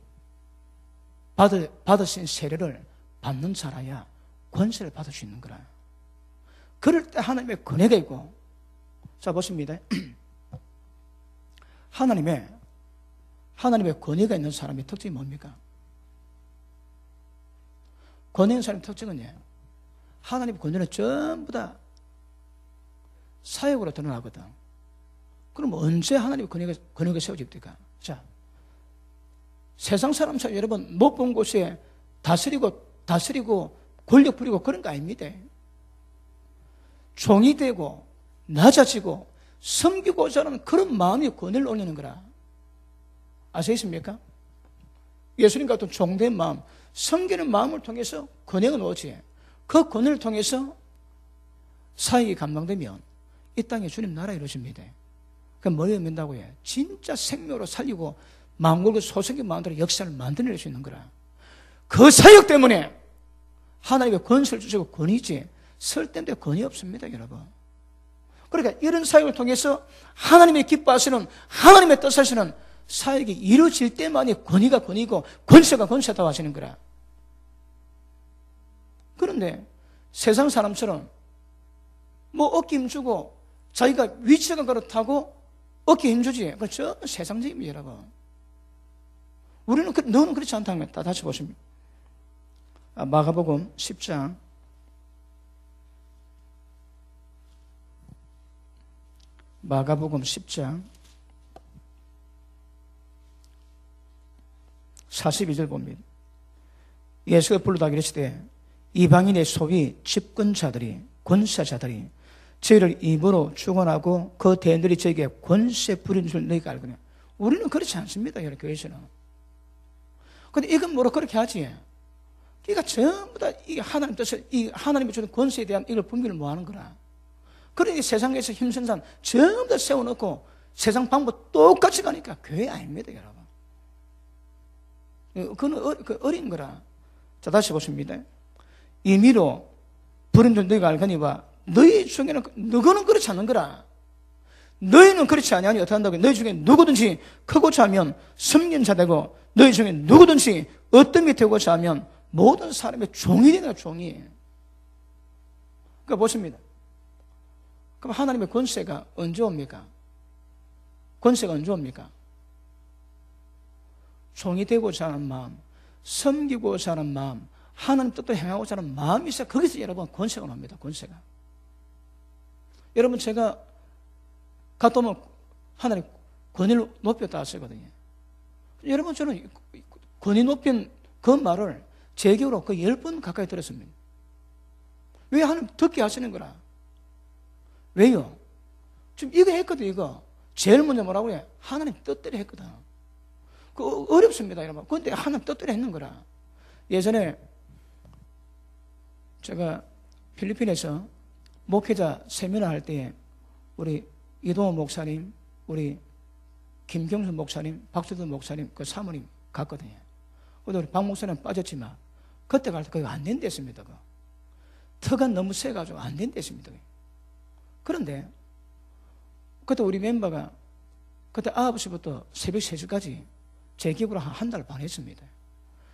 받으신 세례를 받는 자라야 권세를 받을 수 있는 거라. 그럴 때 하나님의 권위가 있고, 자 보십니다. 하나님의 권위가 있는 사람의 특징이 뭡니까? 권위 있는 사람의 특징은요, 하나님의 권위는 전부 다 사역으로 드러나거든. 그럼 언제 하나님의 권위가 세워집니까? 자, 세상 사람처럼 여러분 높은 곳에 다스리고 권력 부리고 그런 거 아닙니다. 종이 되고 낮아지고 섬기고자 하는 그런 마음이 권위를 올리는 거라. 아시겠습니까? 예수님 같은 종된 마음, 섬기는 마음을 통해서 권위가 오지. 그 권위를 통해서 사역이 감당되면 이 땅에 주님 나라 이루어집니다. 그럼 뭘 의미한다고 해? 진짜 생명으로 살리고 만국을 소생의 마음대로 역사를 만들어낼 수 있는 거라. 그 사역 때문에 하나님의 권세를 주시고 권위지 쓸데없는 권위 없습니다, 여러분. 그러니까 이런 사역을 통해서 하나님의 기뻐하시는 하나님의 뜻하시는 사역이 이루어질 때만이 권위가 권위고 권세가 권세다 하시는 거라. 그런데 세상 사람처럼 뭐 어깨 힘주고 자기가 위치가 그렇다고 어깨 힘주지. 그건 저 세상적입니다, 여러분. 우리는 너는 그렇지 않다는 겁니다. 다시 보십니다. 마가복음 10장 42절 봅니다. 예수가 불러다 이르시되 이방인의 소위 집권자들이 권세자들이 저희를 입으로 축원하고 그 대인들이 저에게 권세 부린 줄 너희가 알거냐. 우리는 그렇지 않습니다, 여러분. 교회에서는. 근데 이건 뭐로 그렇게 하지? 그러니까 전부 다 이 하나님 뜻을, 이 하나님이 주는 권세에 대한 이걸 분별을 못 하는 거라. 그러니 세상에서 힘센 사람 전부 다 세워놓고 세상 방법 똑같이 가니까 교회 아닙니다, 여러분. 그건 어린 거라. 자, 다시 보십니다. 임의로 부른 줄 너희가 알거니와 너희 중에는 누구는 그렇지 않는 거라. 너희는 그렇지 아니하니 어떻게 한다고? 너희 중에 누구든지 크고자 하면 섬긴 자 되고 너희 중에 누구든지 어떤 밑에 오고자 하면 모든 사람의 종이 되는 거야, 종이. 그러니까 보십니다. 그럼 하나님의 권세가 언제 옵니까? 권세가 언제 옵니까? 종이 되고자 하는 마음, 섬기고자 하는 마음, 하나님 뜻도 행하고자 하는 마음이 있어야 거기서 여러분 권세가 납니다. 권세가. 여러분 제가 갔다 오면 하나님 권위를 높였다 하시거든요. 여러분 저는 권위 높인 그 말을 제 기억으로 거의 10번 가까이 들었습니다. 왜 하나님 듣게 하시는 거라? 왜요? 지금 이거 했거든, 이거. 제일 먼저 뭐라고 해? 하나님 뜻대로 했거든. 그 어렵습니다, 여러분. 그런데 하나님 뜻대로 했는 거라. 예전에 제가 필리핀에서 목회자 세미나 할 때에 우리 이동호 목사님, 우리 김경수 목사님, 박수도 목사님, 그 사모님 갔거든요. 근데 우리 박 목사님 빠졌지만 그때 갈 때 그거 안 된댔습니다. 터가 너무 세가지고 안 된댔습니다. 그런데 그때 우리 멤버가 그때 9시부터 새벽 3시까지 제 기억으로 한 달 반 했습니다.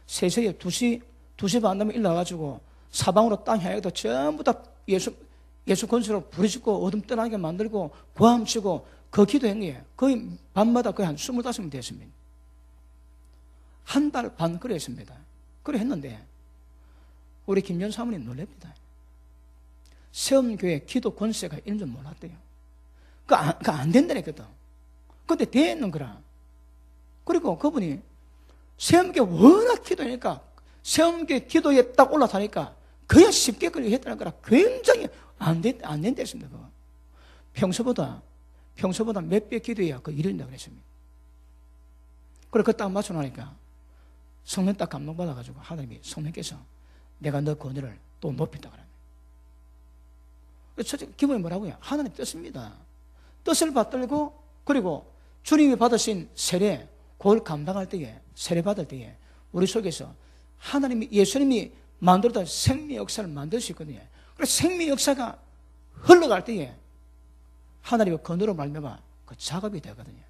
3시에 2시 반 되면 일어나가지고 사방으로 땅 향해서 전부 다 예수 건설로 부르짖고 어둠 떠나게 만들고 고함치고 그 기도한 거예요. 거의 밤마다 거의 한 25명 됐습니다. 한 달 반 그래 했습니다. 그래 했는데 우리 김전 사모님 놀랍니다. 세움교회 기도 권세가 있는 줄 몰랐대요. 그거 안 된다니거든. 근데 되는 거라. 그리고 그분이 세움교회 워낙 기도하니까 세움교회 기도에 딱 올라타니까 그야 쉽게 그렇게 했다는 거라. 굉장히 안 된다 했습니다. 평소보다 몇 배 기도해야 그 이른다 그랬습니다. 그래 그 딱 맞춰놓으니까 성령 딱 감동받아가지고 하나님이 성령께서 내가 너 권위를 또 높인다 그럽니다. 첫째 기분이 뭐라고요? 하나님 뜻입니다. 뜻을 받들고 그리고 주님이 받으신 세례 그걸 감당할 때에 세례 받을 때에 우리 속에서 하나님이 예수님이 만들었던 생명 역사를 만들 수 있거든요. 그래서 생명 역사가 흘러갈 때에 하나님의 권위로 말미암아 그 작업이 되거든요.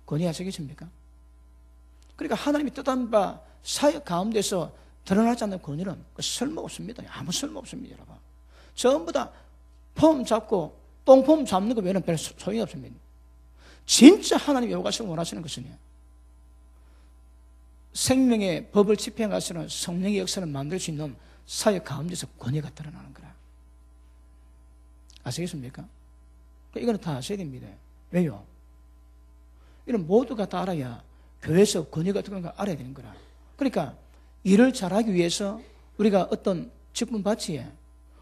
권위하시겠습니까? 그러니까 하나님이 뜻한 바 사역 가운데서 드러나지 않는 권위는 쓸모없습니다. 아무 쓸모없습니다, 여러분. 전부 다 폼 잡고 똥폼 잡는 거 외에는 별 소용이 없습니다. 진짜 하나님이 요구하시고 원하시는 것은요, 생명의 법을 집행하시는 성령의 역사를 만들 수 있는 사역 가운데서 권위가 드러나는 거라. 아시겠습니까? 이거는 다 아셔야 됩니다. 왜요? 이런 모두가 다 알아야 교회에서 권위가 어떤 걸 알아야 되는 거라. 그러니까 일을 잘하기 위해서 우리가 어떤 직분 받지에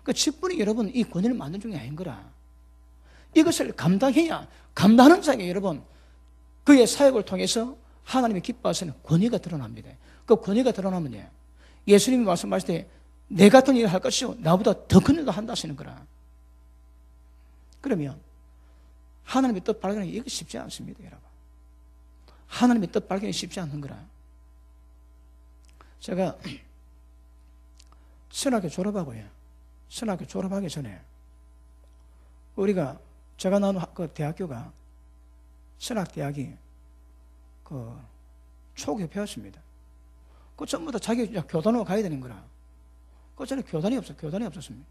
그 직분이 여러분 이 권위를 만든 중에 아닌 거라. 이것을 감당해야 감당하는 자에게 여러분 그의 사역을 통해서 하나님이 기뻐하시는 권위가 드러납니다. 그 권위가 드러나면 예수님이 말씀하실 때 내 같은 일을 할 것이요 나보다 더 큰 일도 한다 하시는 거라. 그러면 하나님의 뜻 발견하기 이거 쉽지 않습니다, 여러분. 하나님의 뜻 발견이 쉽지 않는 거라. 제가 신학교 졸업하고요. 신학교 졸업하기 전에 제가 나온 그 대학교가 신학대학이 그 초교회였습니다. 그 전부 다 자기 교단으로 가야 되는 거라. 그 전에 교단이 없었습니다.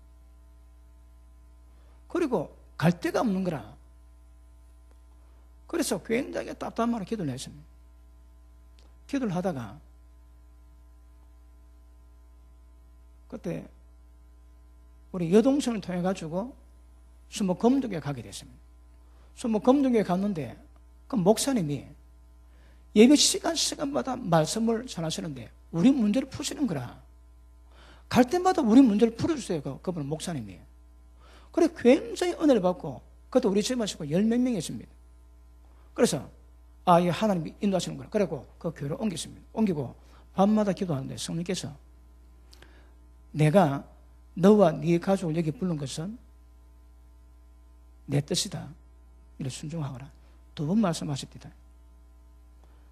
그리고 갈 데가 없는 거라. 그래서 굉장히 답답한 말로 기도를 했습니다. 기도를 하다가 그때 우리 여동생을 통해 가지고 수목 검둥교에 가게 됐습니다. 수목 검둥교에 갔는데 그 목사님이 예배 시간마다 말씀을 전하시는데 우리 문제를 푸시는 거라. 갈 때마다 우리 문제를 풀어주세요. 그분 목사님이. 그래 굉장히 은혜를 받고 그것도 우리 집에 마시고 10몇 명 했습니다. 그래서 이 하나님이 인도하시는 거라. 그래고 그 교회로 옮겼습니다. 옮기고 밤마다 기도하는데 성령께서 내가 너와 네 가족을 여기 부른 것은 내 뜻이다. 이래 순종하거라. 2번 말씀하십니다.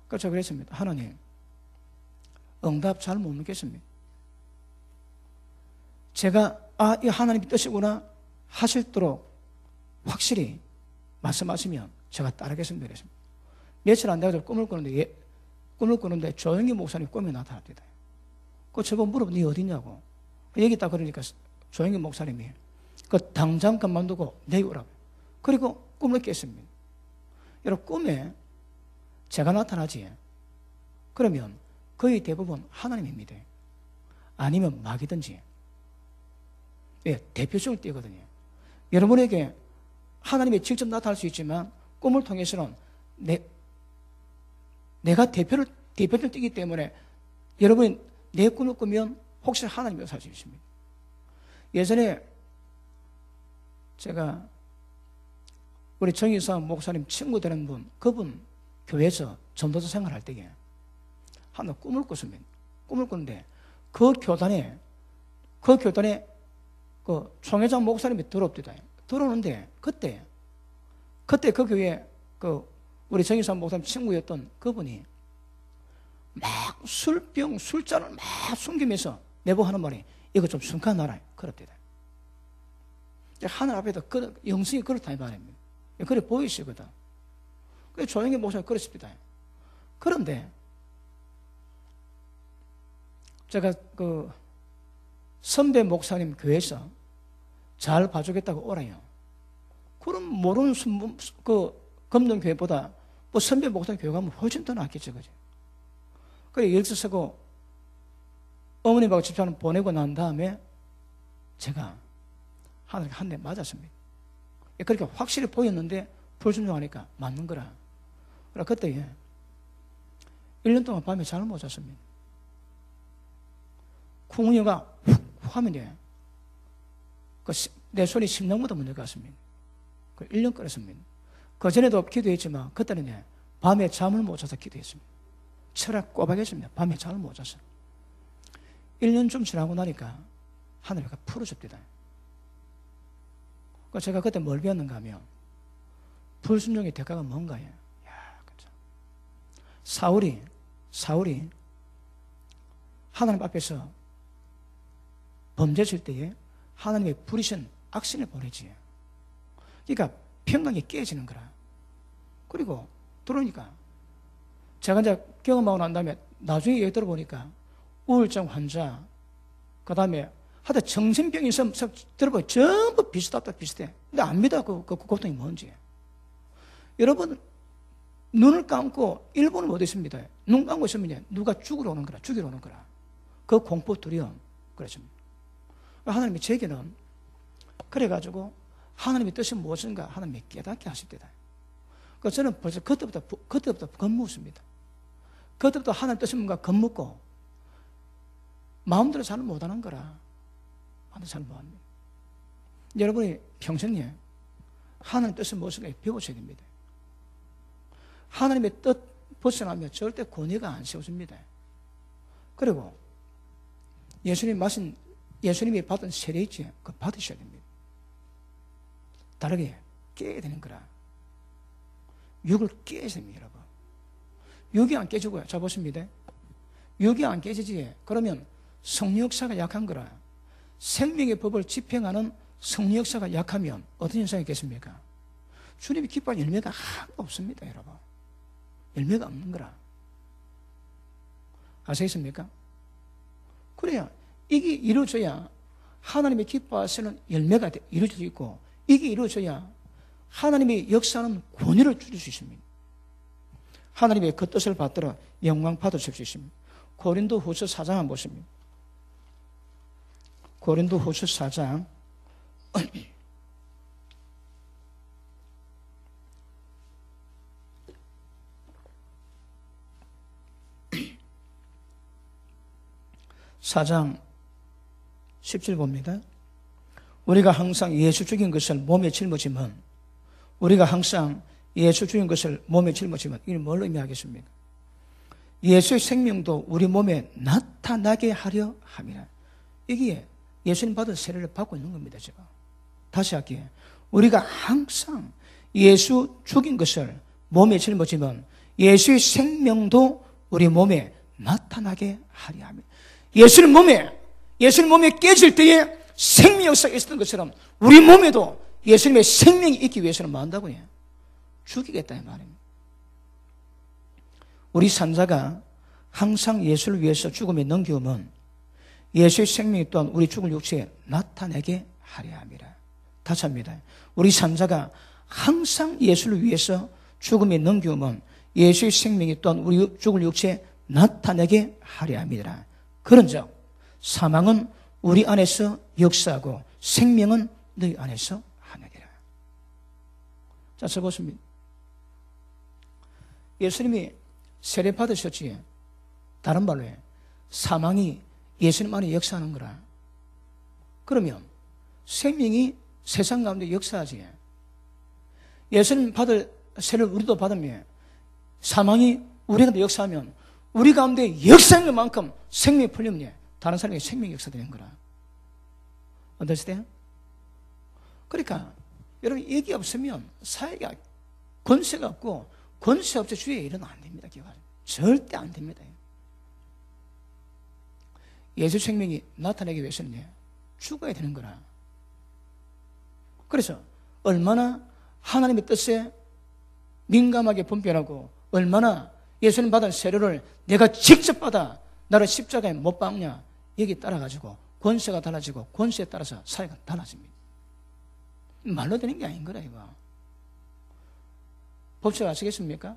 그래서 제가 그랬습니다. 하나님 응답 잘 못 믿겠습니다. 제가 이 하나님의 뜻이구나 하실도록 확실히 말씀하시면 제가 따르겠습니다. 그랬습니다. 며칠 안 돼가지고 꿈을 꾸는데 조영기 목사님 꿈에 나타납니다. 그 저보고 물어보니 네 어디냐고. 여기 있다 그러니까 조영기 목사님이 당장 그만두고 내일 오라고. 그리고 꿈을 깼습니다. 여러분 꿈에 제가 나타나지. 그러면 거의 대부분 하나님입니다. 아니면 마귀든지. 대표적으로 띄거든요. 여러분에게 하나님이 직접 나타날 수 있지만 꿈을 통해서는 내가 대표를 띄기 때문에 여러분이 내 꿈을 꾸면 혹시 하나님이 살 수 있습니다. 예전에 제가 우리 정의사 목사님 친구 되는 분, 그분 교회에서 전도자 생활할 때에 하나 꿈을 꿨습니다. 꿈을 꿨는데 그 교단에 그 총회장 목사님이 들어옵니다. 들어오는데 그때 그 교회 그 우리 정의사 목사님 친구였던 그분이 막 술잔을 막 숨기면서 내보고 하는 말이 이거 좀 숨겨놔라. 그렇대요. 하늘 앞에도 영성이 그렇다 이 말입니다. 그래 보이시거든. 그래 조용히 목사님 그렇습니다. 그런데 제가 그 선배 목사님 교회에서 잘 봐주겠다고 오라요. 그럼 모르는 그 검정교회보다 뭐 선배 목사님 교회 가면 훨씬 더 낫겠죠, 그죠? 그래 여기서 서고 어머님하고 집사람 보내고 난 다음에 제가 하늘에 한 대 맞았습니다. 그렇게 확실히 보였는데 불순종하니까 맞는 거라. 그래 그때 1년 동안 밤에 잠을 못 잤습니다. 쿵쿵이가 훅 하면 내 손이 심장보다 먼저 갔습니다. 1년 끌었습니다. 그 전에도 기도했지만 그때는 밤에 잠을 못 자서 기도했습니다. 철학 꼬박했습니다. 밤에 잠을 못 잤어. 1년 좀 지나고 나니까 하늘이가 풀어줍니다. 제가 그때 뭘 배웠는가 하면 불순종의 대가가 뭔가요? 야, 그렇죠. 사울이 하나님 앞에서 범죄했을 때에 하나님의 부리신 악신을 보내지. 그러니까 평강이 깨지는 거라. 그리고 들어오니까 제가 이제 경험하고 난 다음에 나중에 얘기 들어보니까 우울증 환자, 그 다음에 하여튼 정신병이 있으면 들어보면 전부 비슷해. 근데 안 믿어, 그 고통이 뭔지. 여러분, 눈을 감고 1분을 못 있습니다. 눈 감고 있으면 누가 죽이러 오는 거라. 그 공포 두려움. 그렇습니다. 하나님이 제게는 그래가지고 하나님의 뜻이 무엇인가 하나님이 깨닫게 하십니다. 그래서 저는 벌써 그때부터 겁묻습니다. 그때부터 하나님 뜻이 뭔가 겁묻고 마음대로 잘 못하는 거라. 잘 못합니다. 여러분이 평생에 하나님 뜻이 무엇인가 배우셔야 됩니다. 하나님의 뜻 벗어나면 절대 권위가 안 세워집니다. 그리고 예수님이 받은 세례 있지, 그거 받으셔야 됩니다. 다르게 깨야 되는 거라. 육을 깨야 됩니다, 여러분. 육이 안 깨지고요. 자, 보십니다. 육이 안 깨지지. 그러면 성령 역사가 약한 거라. 생명의 법을 집행하는 성령 역사가 약하면 어떤 현상이 있겠습니까? 주님이 기뻐하는 열매가 하나도 없습니다, 여러분. 열매가 없는 거라. 아시겠습니까? 그래야 이게 이루어져야 하나님이 기뻐하시는 열매가 이루어질 수 있고, 이게 이루어져야 하나님이 역사하는 권위를 줄일 수 있습니다. 하나님의 그 뜻을 받들어 영광 받으실 수 있습니다. 고린도후서 4장 한번 보십니다. 고린도후서 4장 4장 17 봅니다. 우리가 항상 예수 죽인 것을 몸에 짊어지면 이게 뭘 의미하겠습니까? 예수의 생명도 우리 몸에 나타나게 하려 함이라. 이게 예수님 받은 세례를 받고 있는 겁니다, 제가. 다시 할게요. 우리가 항상 예수 죽인 것을 몸에 짊어지면 예수의 생명도 우리 몸에 나타나게 하려 합니다. 예수님 몸에 깨질 때에 생명 역사가 있었던 것처럼 우리 몸에도 예수님의 생명이 있기 위해서는 뭐 한다고요? 죽이겠다 이 말입니다. 우리 산자가 항상 예수를 위해서 죽음에 넘겨오면 예수의 생명이 또한 우리 죽을 육체에 나타내게 하려 합니다. 다시 합니다. 우리 산자가 항상 예수를 위해서 죽음에 넘겨오면 예수의 생명이 또한 우리 죽을 육체에 나타내게 하려 합니다. 그런즉 사망은 우리 안에서 역사하고 생명은 너희 안에서 하느니라. 자, 써보십니다. 예수님이 세례 받으셨지. 다른 말로 해. 사망이 예수님 안에 역사하는 거라. 그러면 생명이 세상 가운데 역사하지. 예수님 받을 세례를 우리도 받으면 사망이 우리 가운데 역사하면 우리 가운데 역사인 것만큼 생명이 풀리면 다른 사람에게 생명이 역사되는 거라. 어떠세요? 그러니까 여러분 얘기 없으면 사회가 권세가 없고 권세 없이 주의 일은 안 됩니다. 기억하세요. 절대 안 됩니다. 예수 생명이 나타나기 위해서는 죽어야 되는 거라. 그래서 얼마나 하나님의 뜻에 민감하게 분별하고 얼마나 예수님 받은 세례를 내가 직접 받아 나를 십자가에 못 박냐, 여기 따라가지고 권세가 달라지고 권세에 따라서 사회가 달라집니다. 말로 되는 게 아닌 거라 이거. 법칙 아시겠습니까?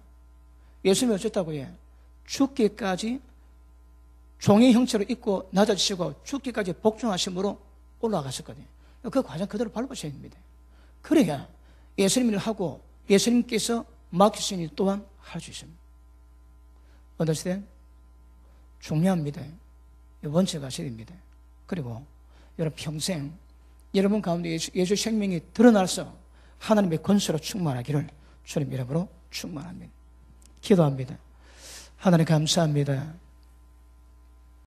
예수님이 어쨌다고 죽기까지 종의 형체로 입고 낮아지시고 죽기까지 복종하심으로 올라가셨거든요. 그 과정 그대로 밟으셔야 됩니다. 그래야 예수님을 하고 예수님께서 맡기신 일 또한 할 수 있습니다. 어떠세요? 중요합니다. 원칙 아셔야 됩니다. 그리고 여러분 평생 여러분 가운데 예수 생명이 드러나서 하나님의 권세로 충만하기를 주님 이름으로 충만합니다. 기도합니다. 하나님 감사합니다.